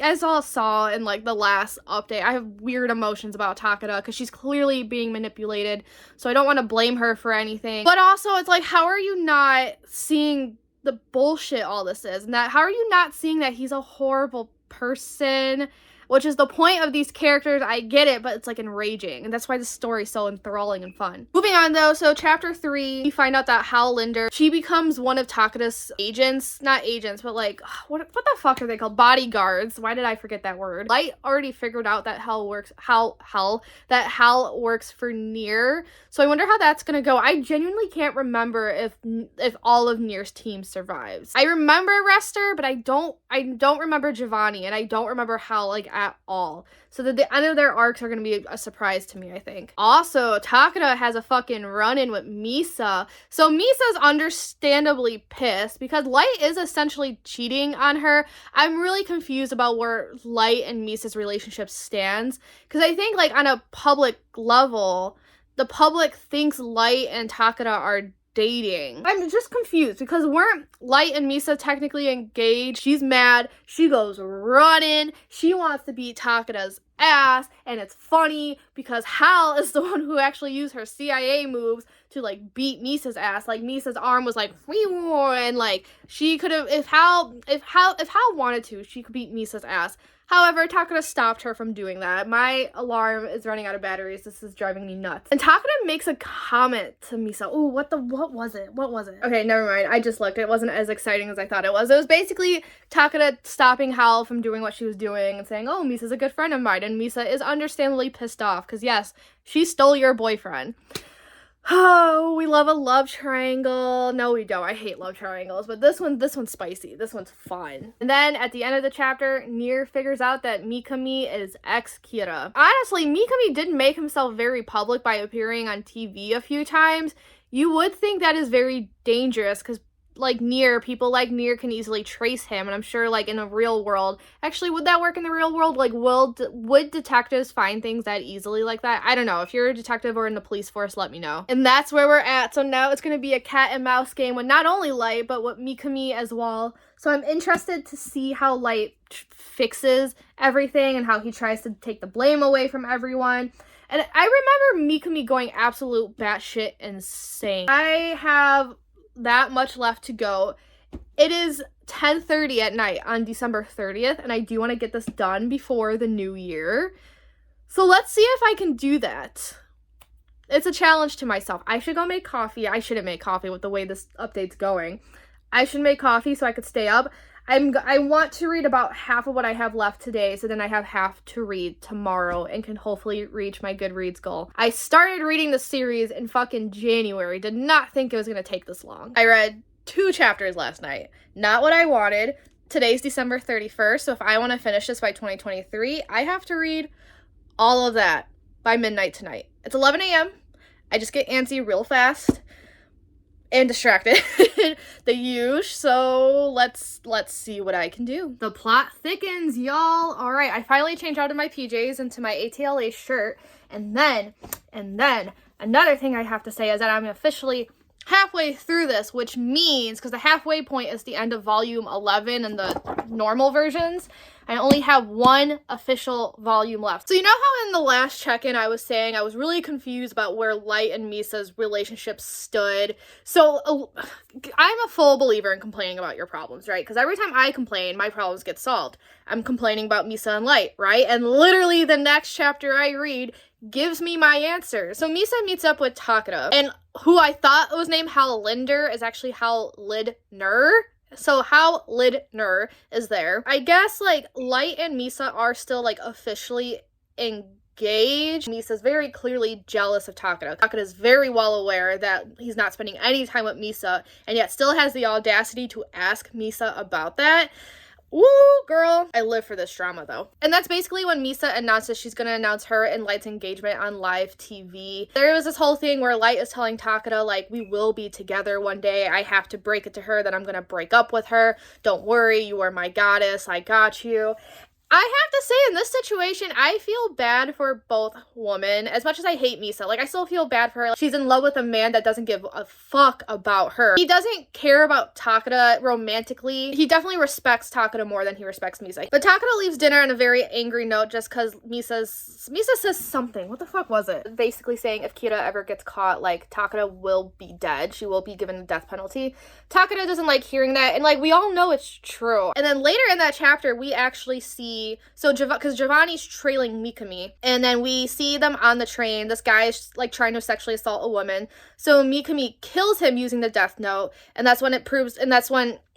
as I saw in like the last update, I have weird emotions about Takeda because she's clearly being manipulated. So I don't want to blame her for anything. But also, it's like, how are you not seeing the bullshit all this is, and that how are you not seeing that he's a horrible person? Which is the point of these characters. I get it, but it's like enraging. And that's why this story is so enthralling and fun. Moving on though, so chapter 3, we find out that Hal Linder, she becomes one of Takeda's agents. Not agents, but like, what the fuck are they called? Bodyguards. Why did I forget that word? Light already figured out that Hal works for Nier. So I wonder how that's gonna go. I genuinely can't remember if all of Nier's team survives. I remember Rester, but I don't remember Giovanni, and I don't remember Hal like at all. So the end of their arcs are going to be a surprise to me, I think. Also, Takeda has a fucking run-in with Misa. So Misa's understandably pissed because Light is essentially cheating on her. I'm really confused about where Light and Misa's relationship stands, because I think like on a public level, the public thinks Light and Takeda are dating. I'm just confused because weren't Light and Misa technically engaged? She's mad. She goes running. She wants to beat Takeda's ass, and it's funny because Hal is the one who actually used her CIA moves to like beat Misa's ass. Like Misa's arm was like and like she could have, if Hal wanted to, she could beat Misa's ass. However, Takeda stopped her from doing that. My alarm is running out of batteries. This is driving me nuts. And Takeda makes a comment to Misa. Ooh, what was it? What was it? Okay, never mind. I just looked. It wasn't as exciting as I thought it was. It was basically Takeda stopping Hal from doing what she was doing and saying, oh, Misa's a good friend of mine. And Misa is understandably pissed off because, yes, she stole your boyfriend. Oh, we love a love triangle. No, we don't. I hate love triangles, but this one's spicy. This one's fun. And then at the end of the chapter, Nier figures out that Mikami is ex-Kira. Honestly, Mikami did make himself very public by appearing on TV a few times. You would think that is very dangerous because like Nier, people like Nier can easily trace him, and I'm sure like in the real world, actually would that work in the real world? Like would detectives find things that easily like that? I don't know. If you're a detective or in the police force, let me know. And that's where we're at. So now it's gonna be a cat and mouse game with not only Light but with Mikami as well. So I'm interested to see how Light fixes everything and how he tries to take the blame away from everyone. And I remember Mikami going absolute batshit insane. I have that much left to go. It is 10:30 at night on December 30th, and I do want to get this done before the new year. So let's see if I can do that. It's a challenge to myself. I should go make coffee. I shouldn't make coffee with the way this update's going. I should make coffee so I could stay up. I want to read about half of what I have left today, so then I have half to read tomorrow and can hopefully reach my Goodreads goal. I started reading the series in fucking January. Did not think it was going to take this long. I read 2 chapters last night. Not what I wanted. Today's December 31st, so if I want to finish this by 2023, I have to read all of that by midnight tonight. It's 11 a.m. I just get antsy real fast and distracted. The huge. So let's see what I can do. The plot thickens, y'all. All right, I finally changed out of my PJs into my ATLA shirt, and then another thing I have to say is that I'm officially halfway through this, which means, because the halfway point is the end of volume 11 and the normal versions, I only have one official volume left. So you know how in the last check-in I was saying I was really confused about where Light and Misa's relationship stood? So I'm a full believer in complaining about your problems, right? Because every time I complain, my problems get solved. I'm complaining about Misa and Light, right? And literally the next chapter I read gives me my answer. So Misa meets up with Takeda, and who I thought was named Hal Linder is actually Hal Lidner. So Hal Lidner is there. I guess, like, Light and Misa are still, like, officially engaged. Misa's very clearly jealous of Takeda. Takeda is very well aware that he's not spending any time with Misa, and yet still has the audacity to ask Misa about that. Woo, girl. I live for this drama, though. And that's basically when Misa announces she's gonna announce her and Light's engagement on live TV. There was this whole thing where Light is telling Takeda, like, we will be together one day. I have to break it to her that I'm gonna break up with her. Don't worry, you are my goddess. I got you. I have to say, in this situation, I feel bad for both women. As much as I hate Misa, like, I still feel bad for her. She's in love with a man that doesn't give a fuck about her. He doesn't care about Takeda romantically. He definitely respects Takeda more than he respects Misa. But Takeda leaves dinner on a very angry note just because Misa says something. What the fuck was it? Basically saying if Kira ever gets caught, like, Takeda will be dead. She will be given the death penalty. Takeda doesn't like hearing that, and, like, we all know it's true. And then later in that chapter, we actually see, so because Giovanni's trailing Mikami, and then we see them on the train. This guy is, like, trying to sexually assault a woman. So Mikami kills him using the death note, and that's when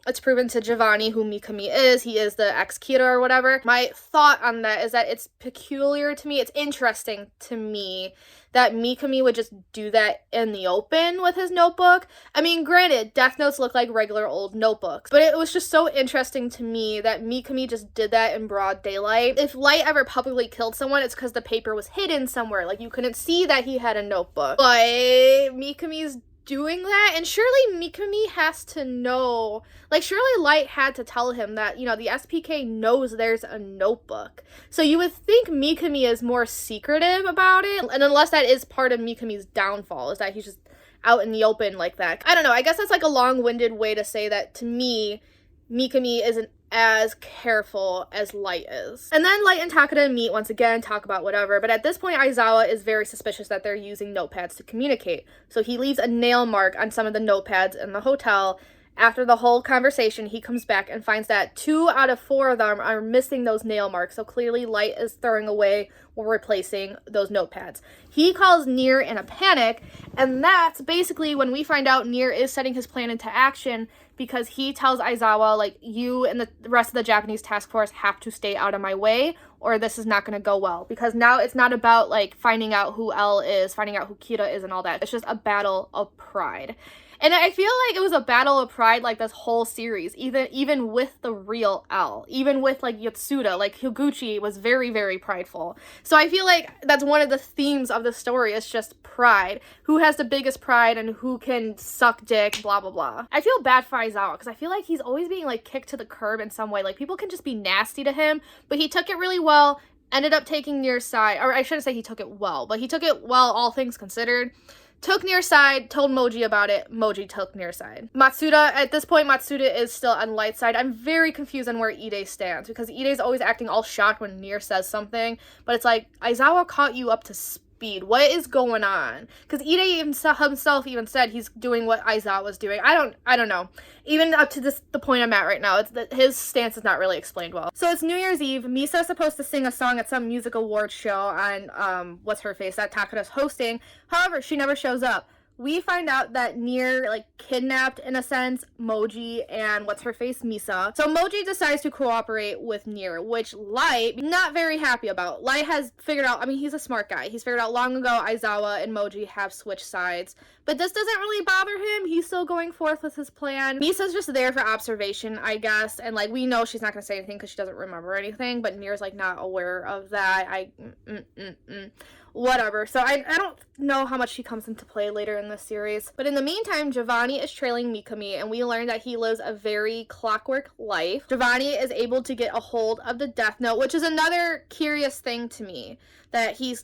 it's proven to Giovanni who Mikami is. He is the ex-Kira or whatever. My thought on that is that it's peculiar to me. It's interesting to me that Mikami would just do that in the open with his notebook. I mean, granted, death notes look like regular old notebooks, but it was just so interesting to me that Mikami just did that in broad daylight. If Light ever publicly killed someone, it's because the paper was hidden somewhere. Like, you couldn't see that he had a notebook. But Mikami's doing that, and surely Mikami has to know, like, surely Light had to tell him that, you know, the SPK knows there's a notebook. So you would think Mikami is more secretive about it, and unless that is part of Mikami's downfall, is that he's just out in the open like that. I don't know, I guess that's like a long-winded way to say that, to me, Mikami isn't as careful as Light is. And then Light and Takeda meet once again, talk about whatever, but at this point Aizawa is very suspicious that they're using notepads to communicate. So he leaves a nail mark on some of the notepads in the hotel. After the whole conversation, he comes back and finds that 2 out of 4 of them are missing those nail marks, so clearly Light is throwing away or replacing those notepads. He calls Nier in a panic, and that's basically when we find out Nier is setting his plan into action, because he tells Aizawa, like, you and the rest of the Japanese task force have to stay out of my way, or this is not going to go well. Because now it's not about, like, finding out who L is, finding out who Kira is and all that. It's just a battle of pride. And I feel like it was a battle of pride, like, this whole series, even with the real L. Even with, like, Yotsuda, like, Higuchi was very, very prideful. So I feel like that's one of the themes of the story, is just pride. Who has the biggest pride and who can suck dick, blah, blah, blah. I feel bad for Aizawa, because I feel like he's always being, like, kicked to the curb in some way. Like, people can just be nasty to him, but he took it really well, ended up taking Nier's side. Or I shouldn't say he took it well, but he took it well, all things considered. Took Nier's side, told Moji about it, Moji took Nier's side. Matsuda, at this point, Matsuda is still on Light's side. I'm very confused on where Ide stands, because Ide's always acting all shocked when Nier says something, but it's like, Aizawa caught you up to speed. What is going on? Because Ide himself even said he's doing what Aizawa was doing. I don't know. Even up to the point I'm at right now, it's that his stance is not really explained well. So it's New Year's Eve. Misa's supposed to sing a song at some music awards show on, what's her face, that Takeda's hosting. However, she never shows up. We find out that Nier, like, kidnapped, in a sense, Moji and what's-her-face, Misa. So Moji decides to cooperate with Nier, which Light, not very happy about. Light has figured out, I mean, he's a smart guy. He's figured out long ago Aizawa and Moji have switched sides. But this doesn't really bother him. He's still going forth with his plan. Misa's just there for observation, I guess. And, like, we know she's not going to say anything because she doesn't remember anything. But Nier's, like, not aware of that. Whatever. So I don't know how much she comes into play later in this series. But in the meantime, Giovanni is trailing Mikami, and we learn that he lives a very clockwork life. Giovanni is able to get a hold of the Death Note, which is another curious thing to me. That he,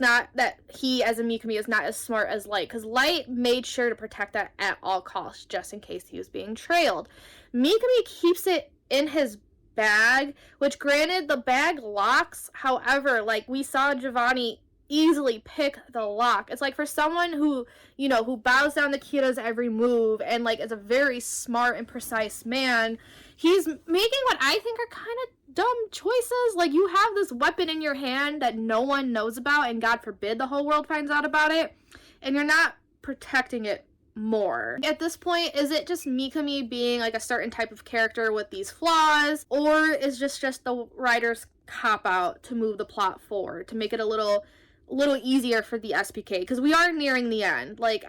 as a Mikami, is not as smart as Light. Because Light made sure to protect that at all costs, just in case he was being trailed. Mikami keeps it in his bag, which granted the bag locks. However, like we saw Giovanni easily pick the lock. It's like for someone who, you know, who bows down to Kira's every move and like is a very smart and precise man, he's making what I think are kind of dumb choices. Like, you have this weapon in your hand that no one knows about, and God forbid the whole world finds out about it, and you're not protecting it more. At this point, is it just Mikami being like a certain type of character with these flaws, or is just the writer's cop-out to move the plot forward, to make it a little easier for the SPK? Because we are nearing the end. Like,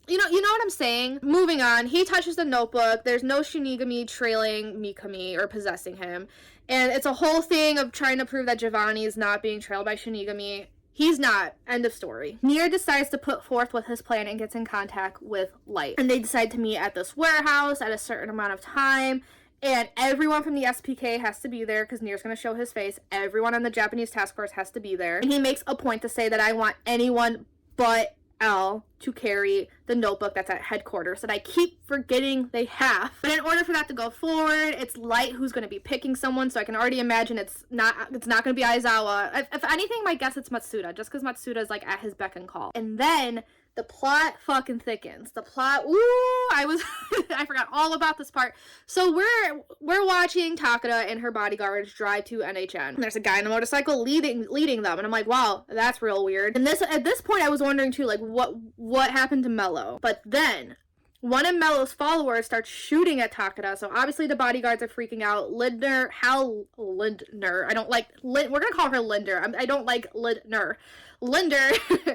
you know what I'm saying? Moving on, he touches the notebook. There's no Shinigami trailing Mikami or possessing him. And it's a whole thing of trying to prove that Giovanni is not being trailed by Shinigami. He's not. End of story. Nier decides to put forth with his plan and gets in contact with Light. And they decide to meet at this warehouse at a certain amount of time. And everyone from the SPK has to be there because Nier's going to show his face. Everyone on the Japanese task force has to be there. And he makes a point to say that I want anyone but L to carry the notebook that's at headquarters that I keep forgetting they have. But in order for that to go forward, it's Light who's going to be picking someone, so I can already imagine it's not going to be Aizawa. If anything, my guess it's Matsuda, just because Matsuda is like at his beck and call. And then the plot fucking thickens. The plot, I forgot all about this part. So we're watching Takeda and her bodyguards drive to NHN. There's a guy on a motorcycle leading them, and I'm like, wow, that's real weird. And at this point, I was wondering too, like, what happened to Mello? But then one of Mello's followers starts shooting at Takeda, so obviously the bodyguards are freaking out. Hal Lindner, we're gonna call her Linder. I don't like Lindner. Linder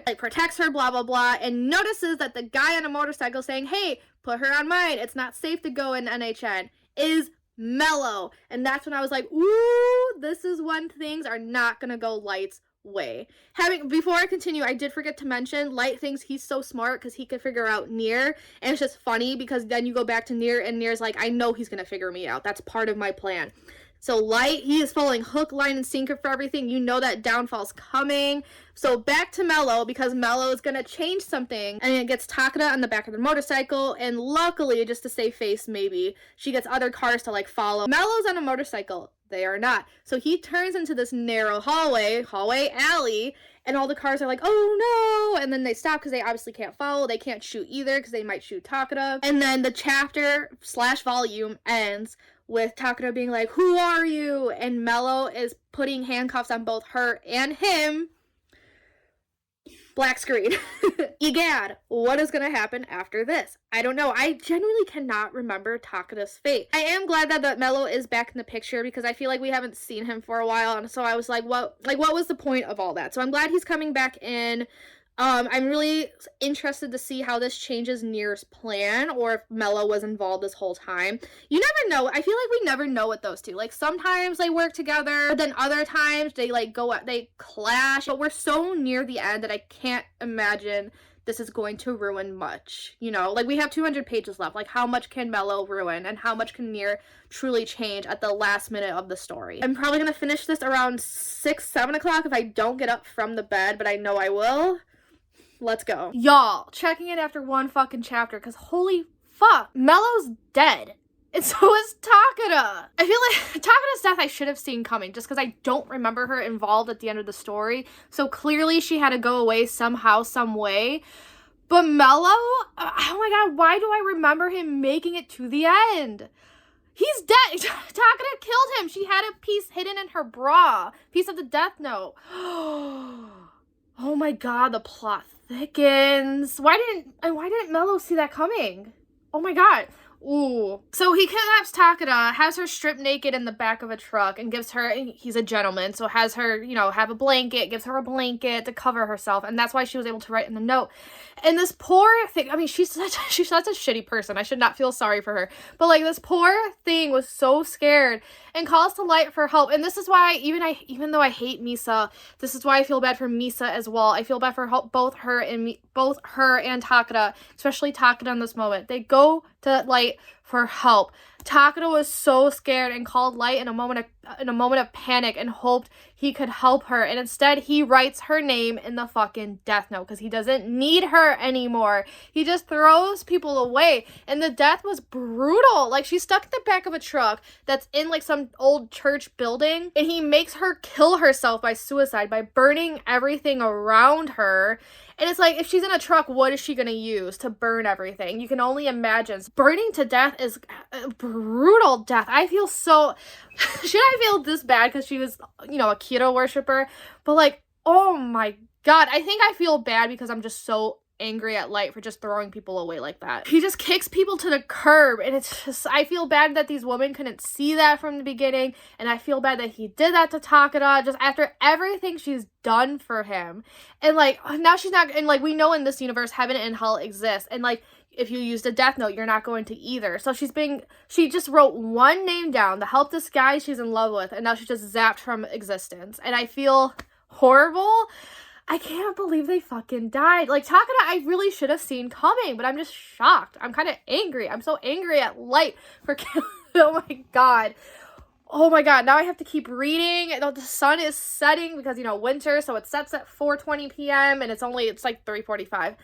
like protects her, blah blah blah, and notices that the guy on a motorcycle saying, hey, put her on mine, it's not safe to go in NHN, is Mello. And that's when I was like, ooh, this is when things are not gonna go Light's way. Before I continue, I did forget to mention, Light thinks he's so smart because he could figure out Nier, and it's just funny because then you go back to Nier and Nier's like, I know he's gonna figure me out, that's part of my plan. So Light, he is following hook, line, and sinker for everything. You know that downfall's coming. So back to Mello, because Mello is going to change something. And it gets Takeda on the back of the motorcycle. And luckily, just to save face maybe, she gets other cars to like follow. Mello's on a motorcycle. They are not. So he turns into this narrow hallway, alley. And all the cars are like, oh no. And then they stop because they obviously can't follow. They can't shoot either because they might shoot Takeda. And then the chapter/volume ends with Takeda being like, who are you? And Mello is putting handcuffs on both her and him. Black screen. Egad, what is going to happen after this? I don't know. I genuinely cannot remember Takeda's fate. I am glad that Mello is back in the picture because I feel like we haven't seen him for a while. And so I was like, what was the point of all that? So I'm glad he's coming back in. I'm really interested to see how this changes Nier's plan, or if Mello was involved this whole time. You never know. I feel like we never know with those two. Like, sometimes they work together, but then other times they clash. But we're so near the end that I can't imagine this is going to ruin much. You know, like, we have 200 pages left. Like, how much can Mello ruin, and how much can Nier truly change at the last minute of the story? I'm probably gonna finish this around 6, 7 o'clock if I don't get up from the bed, but I know I will. Let's go. Y'all, checking in after one fucking chapter, because holy fuck, Mello's dead. And so is Takeda. I feel like Takeda's death I should have seen coming, just because I don't remember her involved at the end of the story. So clearly she had to go away somehow, some way. But Mello, oh my god, why do I remember him making it to the end? He's dead. Takeda killed him. She had a piece hidden in her bra. Piece of the Death Note. Oh my god, the plot thickens. Why didn't Mello see that coming? Oh my god. Ooh. So he kidnaps Takeda, has her stripped naked in the back of a truck, and gives her, he's a gentleman, so has her, have a blanket, gives her a blanket to cover herself, and that's why she was able to write in the note. And this poor thing, I mean, she's such a shitty person. I should not feel sorry for her. But, like, this poor thing was so scared and calls to Light for help. And this is why, even though I hate Misa, this is why I feel bad for Misa as well. I feel bad for both her and Takeda, especially Takeda in this moment. They go to Light for help. Takeda was so scared and called Light in a moment of panic and hoped he could help her. And instead, he writes her name in the fucking death note because he doesn't need her anymore. He just throws people away. And the death was brutal. Like, she's stuck in the back of a truck that's in, like, some old church building. And he makes her kill herself by suicide, by burning everything around her. And it's like, if she's in a truck, what is she going to use to burn everything? You can only imagine. Burning to death is a brutal death. I feel so... Should I feel this bad because she was, you know, a Kira worshiper? But, like, oh my god. I think I feel bad because I'm just so angry at Light for just throwing people away like that. He just kicks people to the curb, and it's just, I feel bad that these women couldn't see that from the beginning, and I feel bad that he did that to Takeda just after everything she's done for him. And like, now she's not, and like, we know in this universe heaven and hell exist, and like, if you used a death note, you're not going to either. So she just wrote one name down to help this guy she's in love with, and now she's just zapped from existence, and I feel horrible. I can't believe they fucking died. Like, Takeda, I really should have seen coming, but I'm just shocked. I'm kind of angry. I'm so angry at Light for killing. Oh my god. Oh my god. Now I have to keep reading. The sun is setting because, you know, winter, so it sets at 4:20 p.m. and it's like 3:45.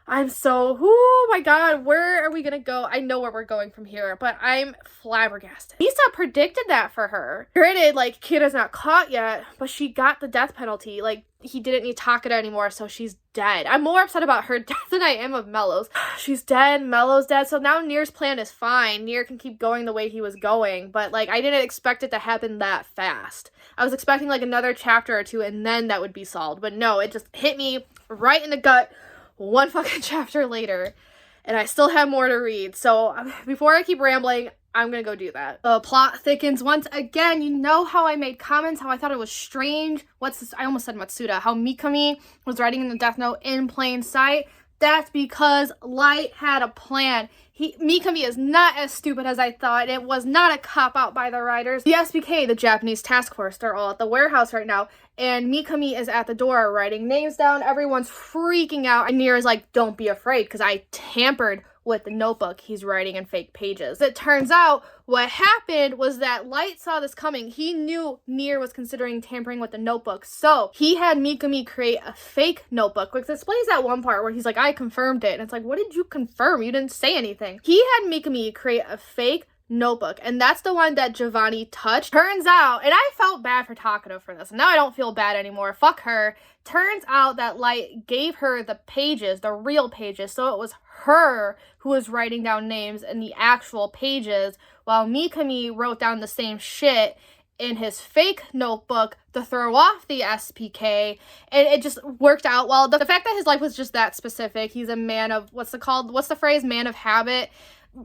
I'm so, oh my god, where are we gonna go? I know where we're going from here, but I'm flabbergasted. Misa predicted that for her. Granted, like, Kira's not caught yet, but she got the death penalty. Like, he didn't need Takeda anymore, so she's dead. I'm more upset about her death than I am of Mello's. She's dead, Mello's dead, so now Nier's plan is fine. Nier can keep going the way he was going, but, like, I didn't expect it to happen that fast. I was expecting, like, another chapter or two, and then that would be solved, but no, it just hit me right in the gut one fucking chapter later, and I still have more to read. So before I keep rambling, I'm gonna go do that. The plot thickens once again. You know how I made comments, how I thought it was strange. I almost said Matsuda. How Mikami was writing in the death note in plain sight. That's because Light had a plan. Mikami is not as stupid as I thought. It was not a cop-out by the writers. The SBK, the Japanese task force, they're all at the warehouse right now, and Mikami is at the door writing names down. Everyone's freaking out, and Nier is like, don't be afraid, because I tampered with the notebook he's writing in fake pages. It turns out what happened was that Light saw this coming. He knew Nier was considering tampering with the notebook, so he had Mikami create a fake notebook, which explains that one part where he's like, I confirmed it, and it's like, what did you confirm? You didn't say anything. He had Mikami create a fake notebook, and that's the one that Giovanni touched. Turns out, and I felt bad for Takeda for this, and now I don't feel bad anymore. Fuck her. Turns out that Light gave her the pages, the real pages, so it was her who was writing down names in the actual pages, while Mikami wrote down the same shit in his fake notebook to throw off the SPK, and it just worked out well. The fact that his life was just that specific, he's a man of, what's the phrase, man of habit,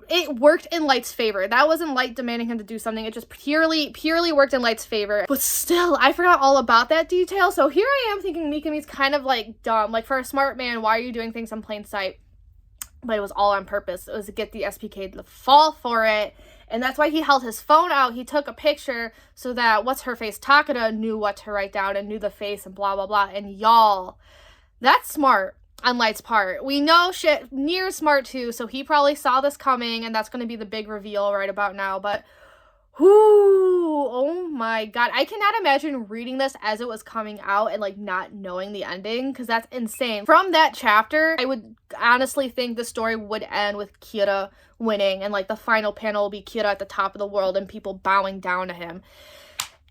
it worked in Light's favor. That wasn't Light demanding him to do something. It just purely worked in Light's favor. But still, I forgot all about that detail. So here I am thinking Mikami's kind of like dumb. Like, for a smart man, why are you doing things in plain sight? But it was all on purpose. It was to get the SPK to fall for it. And that's why he held his phone out. He took a picture so that what's-her-face Takeda knew what to write down and knew the face and blah, blah, blah. And y'all, that's smart on Light's part. We know shit, Nier's smart too, so he probably saw this coming, and that's going to be the big reveal right about now. But, whoo, oh my god. I cannot imagine reading this as it was coming out and, like, not knowing the ending, because that's insane. From that chapter, I would honestly think the story would end with Kira winning, and, like, the final panel will be Kira at the top of the world and people bowing down to him.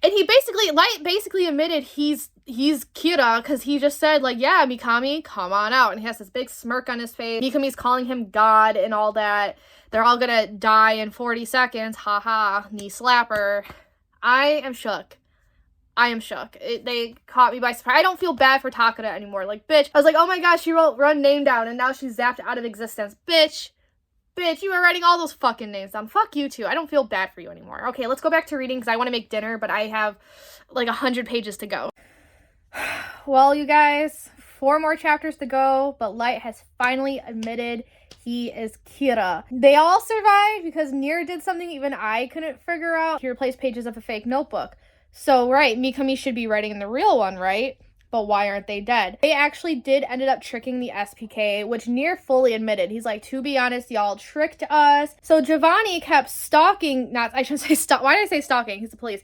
And Light basically admitted he's Kira, because he just said, like, yeah, Mikami, come on out. And he has this big smirk on his face. Mikami's calling him God and all that. They're all gonna die in 40 seconds. Ha, knee slapper. I am shook. They caught me by surprise. I don't feel bad for Takeda anymore. Like, bitch. I was like, oh my gosh, she wrote run name down, and now she's zapped out of existence. Bitch, you were writing all those fucking names down. Fuck you too. I don't feel bad for you anymore. Okay, let's go back to reading, because I want to make dinner, but I have like 100 pages to go. Well, you guys, 4 more chapters to go, but Light has finally admitted he is Kira. They all survived because Nier did something even I couldn't figure out. He replaced pages of a fake notebook. So, right, Mikami should be writing in the real one, right? but why aren't they dead? They actually did ended up tricking the SPK, which Near fully admitted. He's like, to be honest, y'all tricked us. So Giovanni kept stalking, I shouldn't say stalk, why did I say stalking? He's the police.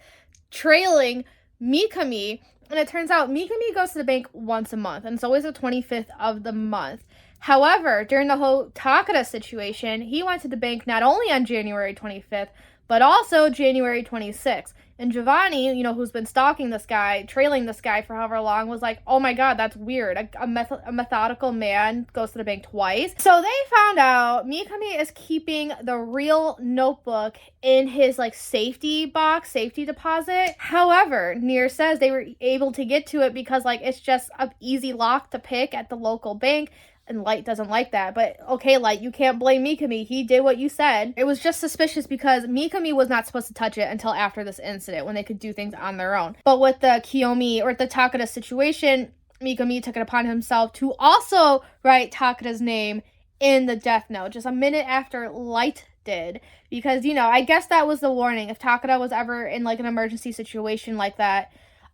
Trailing Mikami, and it turns out Mikami goes to the bank once a month, and it's always the 25th of the month. However, during the whole Takeda situation, he went to the bank not only on January 25th, but also January 26th. And Giovanni, you know, who's been stalking this guy, trailing this guy for however long, was like, oh my god, that's weird. A methodical man goes to the bank twice. So they found out Mikami is keeping the real notebook in his, like, safety box, safety deposit. However, Near says they were able to get to it because, like, it's just an easy lock to pick at the local bank. And Light doesn't like that. But okay, Light, you can't blame Mikami. He did what you said. It was just suspicious because Mikami was not supposed to touch it until after this incident when they could do things on their own. But with the Kiyomi or the Takeda situation, Mikami took it upon himself to also write Takeda's name in the death note just a minute after Light did. Because, you know, I guess that was the warning. If Takeda was ever in, like, an emergency situation like that,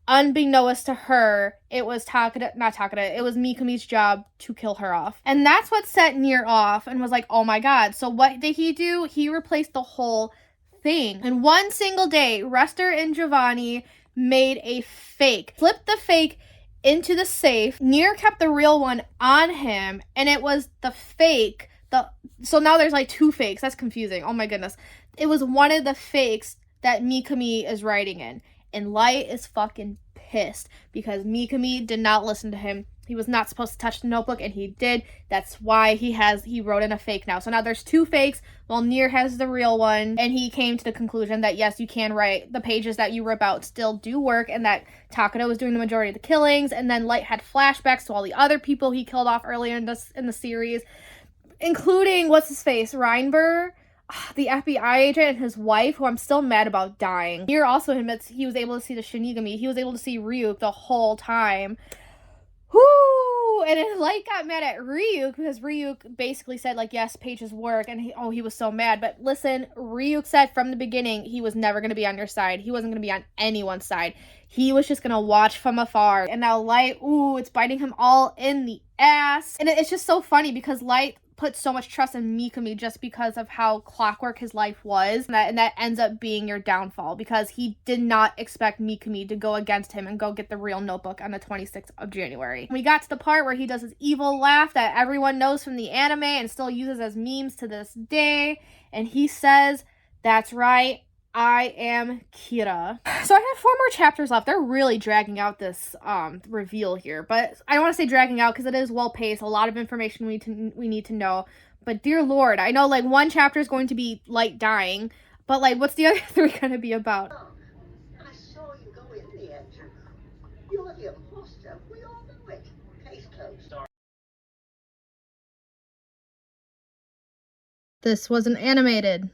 unbeknownst to her, it was it was Mikami's job to kill her off. And that's what set Near off and was like, oh my god. So what did he do? He replaced the whole thing. In one single day, Rester and Giovanni made a fake. Flipped the fake into the safe. Near kept the real one on him, and it was the fake. So now there's like two fakes. That's confusing. Oh my goodness. It was one of the fakes that Mikami is writing in. And Light is fucking pissed because Mikami did not listen to him. He was not supposed to touch the notebook, and he did. That's why he wrote in a fake now. So now there's two fakes, while Near has the real one. And he came to the conclusion that, yes, you can write. The pages that you rip out still do work, and that Takeda was doing the majority of the killings. And then Light had flashbacks to all the other people he killed off earlier in the series, including, what's-his-face, Reinber, the FBI agent, and his wife, who I'm still mad about dying. Near also admits he was able to see the Shinigami. He was able to see Ryuk the whole time. Whoo! And then Light got mad at Ryuk because Ryuk basically said, like, yes, pages work, and he was so mad. But listen, Ryuk said from the beginning he was never going to be on your side. He wasn't going to be on anyone's side. He was just going to watch from afar. And now Light, it's biting him all in the ass. And it's just so funny because Light put so much trust in Mikami just because of how clockwork his life was, and that ends up being your downfall because he did not expect Mikami to go against him and go get the real notebook on the 26th of January. We got to the part where he does his evil laugh that everyone knows from the anime and still uses as memes to this day, and he says, that's right, I am Kira. So I have 4 more chapters left. They're really dragging out this reveal here, but I don't want to say dragging out because it is well paced. A lot of information we need to know. But dear Lord, I know like one chapter is going to be Light dying, but like what's the other 3 going to be about? I saw you go in the engine. You're the imposter. We all know it. Case closed. This wasn't animated.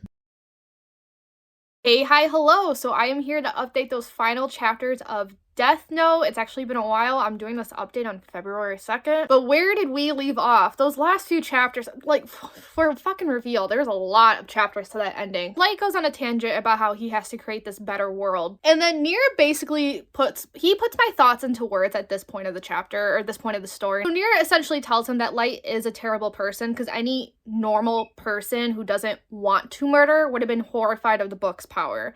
Hey, hi, hello! So I am here to update those final chapters of Death Note. It's actually been a while. I'm doing this update on February 2nd. But where did we leave off? Those last few chapters, like, for fucking reveal, there's a lot of chapters to that ending. Light goes on a tangent about how he has to create this better world. And then Near basically puts my thoughts into words at this point of the chapter, or this point of the story. So Near essentially tells him that Light is a terrible person, because any normal person who doesn't want to murder would have been horrified of the book's power.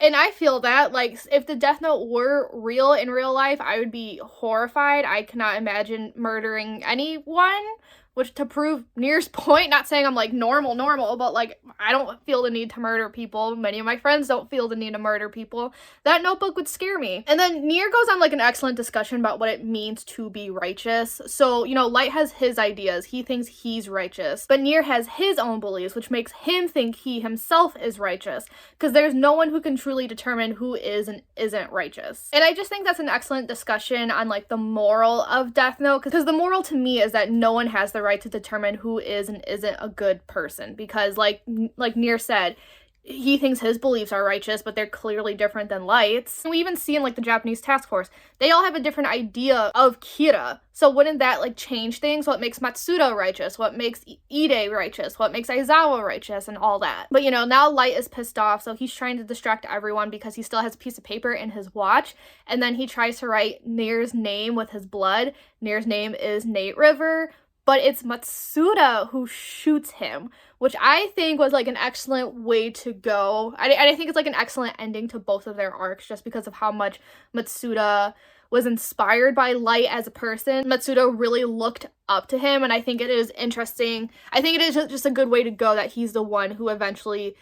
And I feel that, like, if the Death Note were real in real life, I would be horrified. I cannot imagine murdering anyone, which to prove Near's point, not saying I'm, like, normal, but, like, I don't feel the need to murder people. Many of my friends don't feel the need to murder people. That notebook would scare me. And then Near goes on, like, an excellent discussion about what it means to be righteous. So, you know, Light has his ideas. He thinks he's righteous. But Near has his own beliefs, which makes him think he himself is righteous. Because there's no one who can truly determine who is and isn't righteous. And I just think that's an excellent discussion on, like, the moral of Death Note. Because the moral to me is that no one has the right to determine who is and isn't a good person, because like Near said, he thinks his beliefs are righteous, but they're clearly different than Light's. And we even see in like the Japanese task force, they all have a different idea of Kira. So wouldn't that like change things? What makes Matsuda righteous? What makes Ide righteous? What makes Aizawa righteous? And all that. But you know, now Light is pissed off, so he's trying to distract everyone because he still has a piece of paper in his watch. And then he tries to write Nier's name with his blood. Nier's name is Nate River, but it's Matsuda who shoots him, which I think was like an excellent way to go. I think it's like an excellent ending to both of their arcs just because of how much Matsuda was inspired by Light as a person. Matsuda really looked up to him, and I think it is interesting. I think it is just a good way to go that he's the one who eventually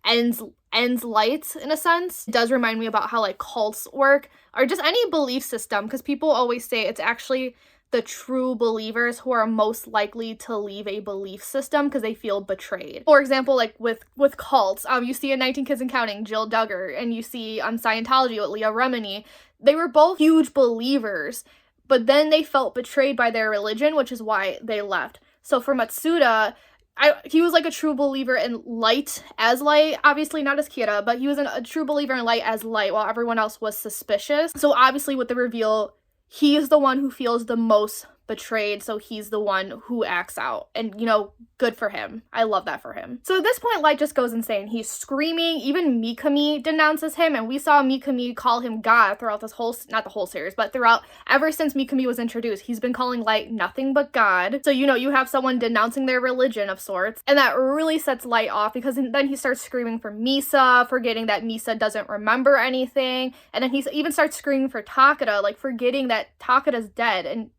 ends Light in a sense. It does remind me about how like cults work, or just any belief system, because people always say it's actually the true believers who are most likely to leave a belief system because they feel betrayed. For example, like with cults, you see in 19 Kids and Counting, Jill Duggar, and you see on Scientology with Leah Remini. They were both huge believers, but then they felt betrayed by their religion, which is why they left. So for Matsuda, he was like a true believer in Light as Light, obviously not as Kira, but he was a true believer in Light as Light while everyone else was suspicious. So obviously with the reveal, he is the one who feels the most betrayed, so he's the one who acts out. And, you know, good for him. I love that for him. So at this point, Light just goes insane. He's screaming. Even Mikami denounces him, and we saw Mikami call him God throughout this whole, not the whole series, but throughout, ever since Mikami was introduced, he's been calling Light nothing but God. So, you know, you have someone denouncing their religion of sorts, and that really sets Light off, because then he starts screaming for Misa, forgetting that Misa doesn't remember anything, and then he even starts screaming for Takeda, like forgetting that Takeda's dead, and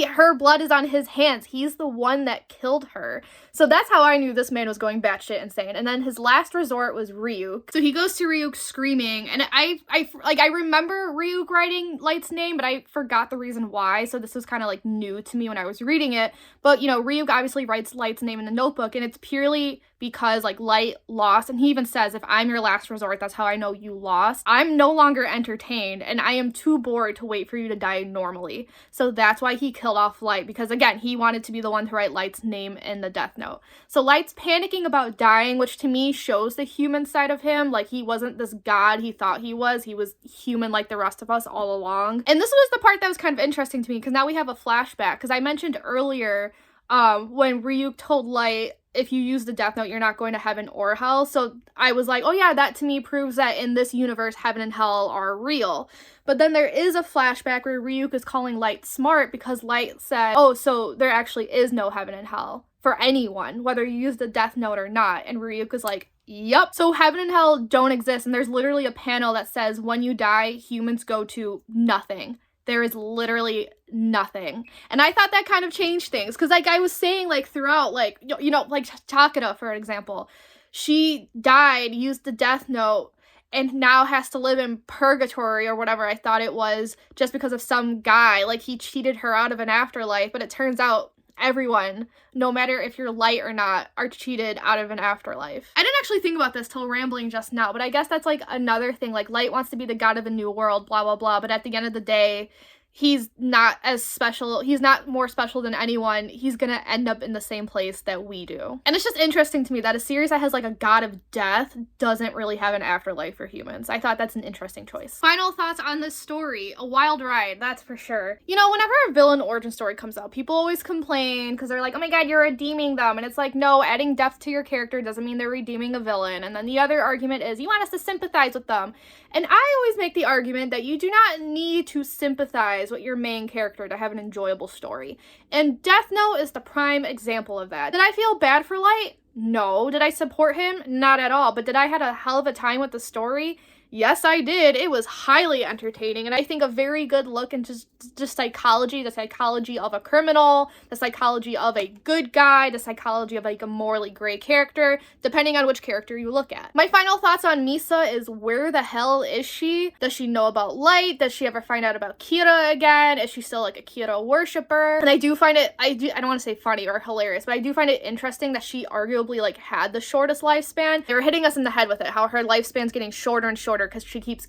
her blood is on his hands. He's the one that killed her. So that's how I knew this man was going batshit insane. And then his last resort was Ryuk. So he goes to Ryuk screaming, and I remember Ryuk writing Light's name, but I forgot the reason why. So this was kind of like new to me when I was reading it. But you know, Ryuk obviously writes Light's name in the notebook, and it's purely because like Light lost, and he even says, if I'm your last resort, that's how I know you lost. I'm no longer entertained, and I am too bored to wait for you to die normally. So that's why he killed off Light, because again, he wanted to be the one to write Light's name in the death note. So Light's panicking about dying, which to me shows the human side of him. Like, he wasn't this god he thought he was human like the rest of us all along. And this was the part that was kind of interesting to me, because now we have a flashback, because I mentioned earlier when Ryuk told Light, if you use the death note, you're not going to heaven or hell. So I was like, oh yeah, that to me proves that in this universe, heaven and hell are real. But then there is a flashback where Ryuk is calling Light smart, because Light said, oh, so there actually is no heaven and hell for anyone, whether you use the death note or not. And Ryuk is like, yup. So heaven and hell don't exist. And there's literally a panel that says when you die, humans go to nothing. There is literally nothing. And I thought that kind of changed things. Because like I was saying, like throughout, like, you know, like Takeda, for example, she died, used the death note, and now has to live in purgatory or whatever I thought it was, just because of some guy. Like, he cheated her out of an afterlife. But it turns out everyone, no matter if you're Light or not, are cheated out of an afterlife. I didn't actually think about this till rambling just now, but I guess that's like another thing. Like, Light wants to be the god of the new world, blah, blah, blah, but at the end of the day, he's not as special. He's not more special than anyone. He's gonna end up in the same place that we do. And it's just interesting to me that a series that has like a god of death doesn't really have an afterlife for humans. I thought that's an interesting choice. Final thoughts on this story. A wild ride, that's for sure. You know, whenever a villain origin story comes out, people always complain because they're like, oh my god, you're redeeming them. And it's like, no, adding depth to your character doesn't mean they're redeeming a villain. And then the other argument is, you want us to sympathize with them. And I always make the argument that you do not need to sympathize with your main character to have an enjoyable story. And Death Note is the prime example of that. Did I feel bad for Light? No. Did I support him? Not at all. But did I have a hell of a time with the story? Yes, I did. It was highly entertaining, and I think a very good look into just psychology, the psychology of a criminal, the psychology of a good guy, the psychology of like a morally gray character, depending on which character you look at. My final thoughts on Misa is, where the hell is she? Does she know about Light? Does she ever find out about Kira again? Is she still like a Kira worshiper? And I do find it, I don't want to say funny or hilarious, but I do find it interesting that she arguably like had the shortest lifespan. They were hitting us in the head with it, how her lifespan's getting shorter and shorter because she keeps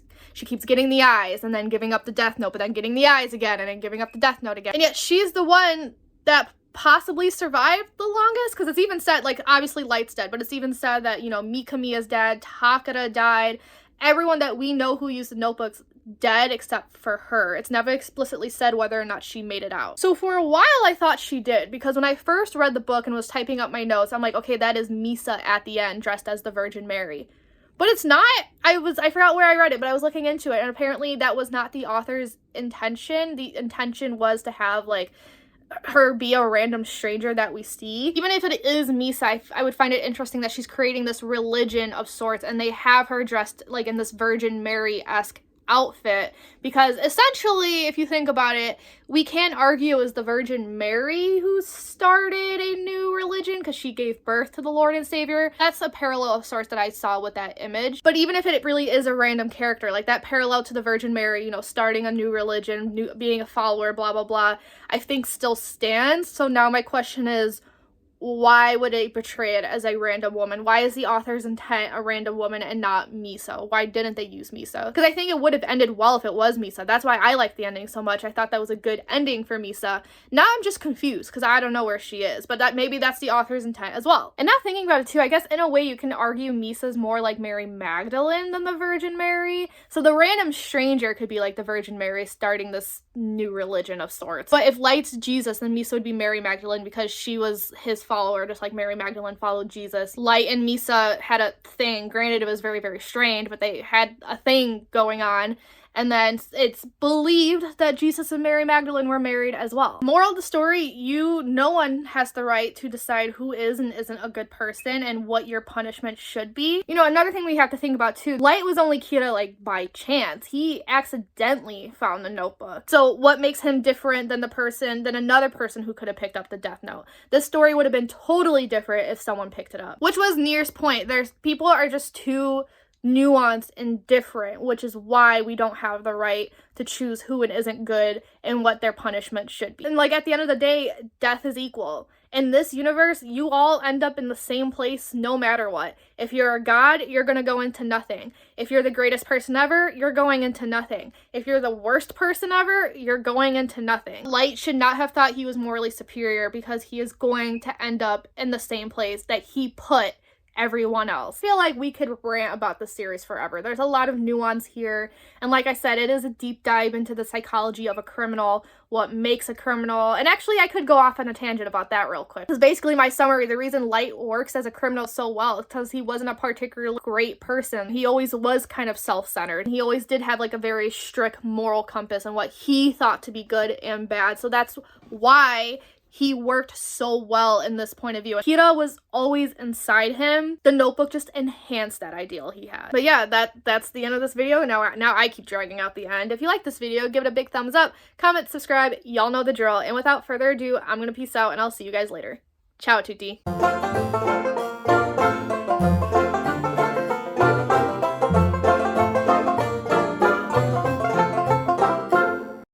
getting the eyes and then giving up the death note, but then getting the eyes again and then giving up the death note again. And yet she's the one that possibly survived the longest, because it's even said, like, obviously Light's dead, but it's even said that, you know, Mikamiya's dead, Takara died, everyone that we know who used the notebooks dead except for her. It's never explicitly said whether or not she made it out. So for a while I thought she did, because when I first read the book and was typing up my notes, I'm like, okay, that is Misa at the end dressed as the Virgin Mary. But it's not. I forgot where I read it, but I was looking into it, and apparently that was not the author's intention. The intention was to have, like, her be a random stranger that we see. Even if it is Misa, I would find it interesting that she's creating this religion of sorts, and they have her dressed, like, in this Virgin Mary-esque outfit, because essentially, if you think about it, we can't argue it was the Virgin Mary who started a new religion because she gave birth to the Lord and Savior. That's a parallel of sorts that I saw with that image. But even if it really is a random character, like that parallel to the Virgin Mary, you know, starting a new religion, being a follower, blah, blah, blah, I think still stands. So now my question is, why would they portray it as a random woman? Why is the author's intent a random woman and not Misa? Why didn't they use Misa? Because I think it would have ended well if it was Misa. That's why I like the ending so much. I thought that was a good ending for Misa. Now I'm just confused because I don't know where she is, but maybe that's the author's intent as well. And now thinking about it too, I guess in a way you can argue Misa's more like Mary Magdalene than the Virgin Mary. So the random stranger could be like the Virgin Mary starting this new religion of sorts. But if Light's Jesus, then Misa would be Mary Magdalene because she was his follower, just like Mary Magdalene followed Jesus. Light and Misa had a thing. Granted, it was very, very strained, but they had a thing going on. And then it's believed that Jesus and Mary Magdalene were married as well. Moral of the story, no one has the right to decide who is and isn't a good person and what your punishment should be. You know, another thing we have to think about too, Light was only Kira, like, by chance. He accidentally found the notebook. So what makes him different than another person who could have picked up the Death Note? This story would have been totally different if someone picked it up. Which was Nier's point. People are just too nuanced and different, which is why we don't have the right to choose who and isn't good and what their punishment should be. And like at the end of the day, death is equal. In this universe, you all end up in the same place no matter what. If you're a god, you're gonna go into nothing. If you're the greatest person ever, you're going into nothing. If you're the worst person ever, you're going into nothing. Light should not have thought he was morally superior because he is going to end up in the same place that he put everyone else. I feel like we could rant about the series forever. There's a lot of nuance here, and like I said, it is a deep dive into the psychology of a criminal, what makes a criminal, and actually I could go off on a tangent about that real quick. Because basically my summary, the reason Light works as a criminal so well is because he wasn't a particularly great person. He always was kind of self-centered. He always did have like a very strict moral compass on what he thought to be good and bad, so that's why he worked so well in this point of view. Kira was always inside him. The notebook just enhanced that ideal he had. But yeah, that's the end of this video. Now I keep dragging out the end. If you like this video, give it a big thumbs up, comment, subscribe. Y'all know the drill. And without further ado, I'm gonna peace out and I'll see you guys later. Ciao tutti.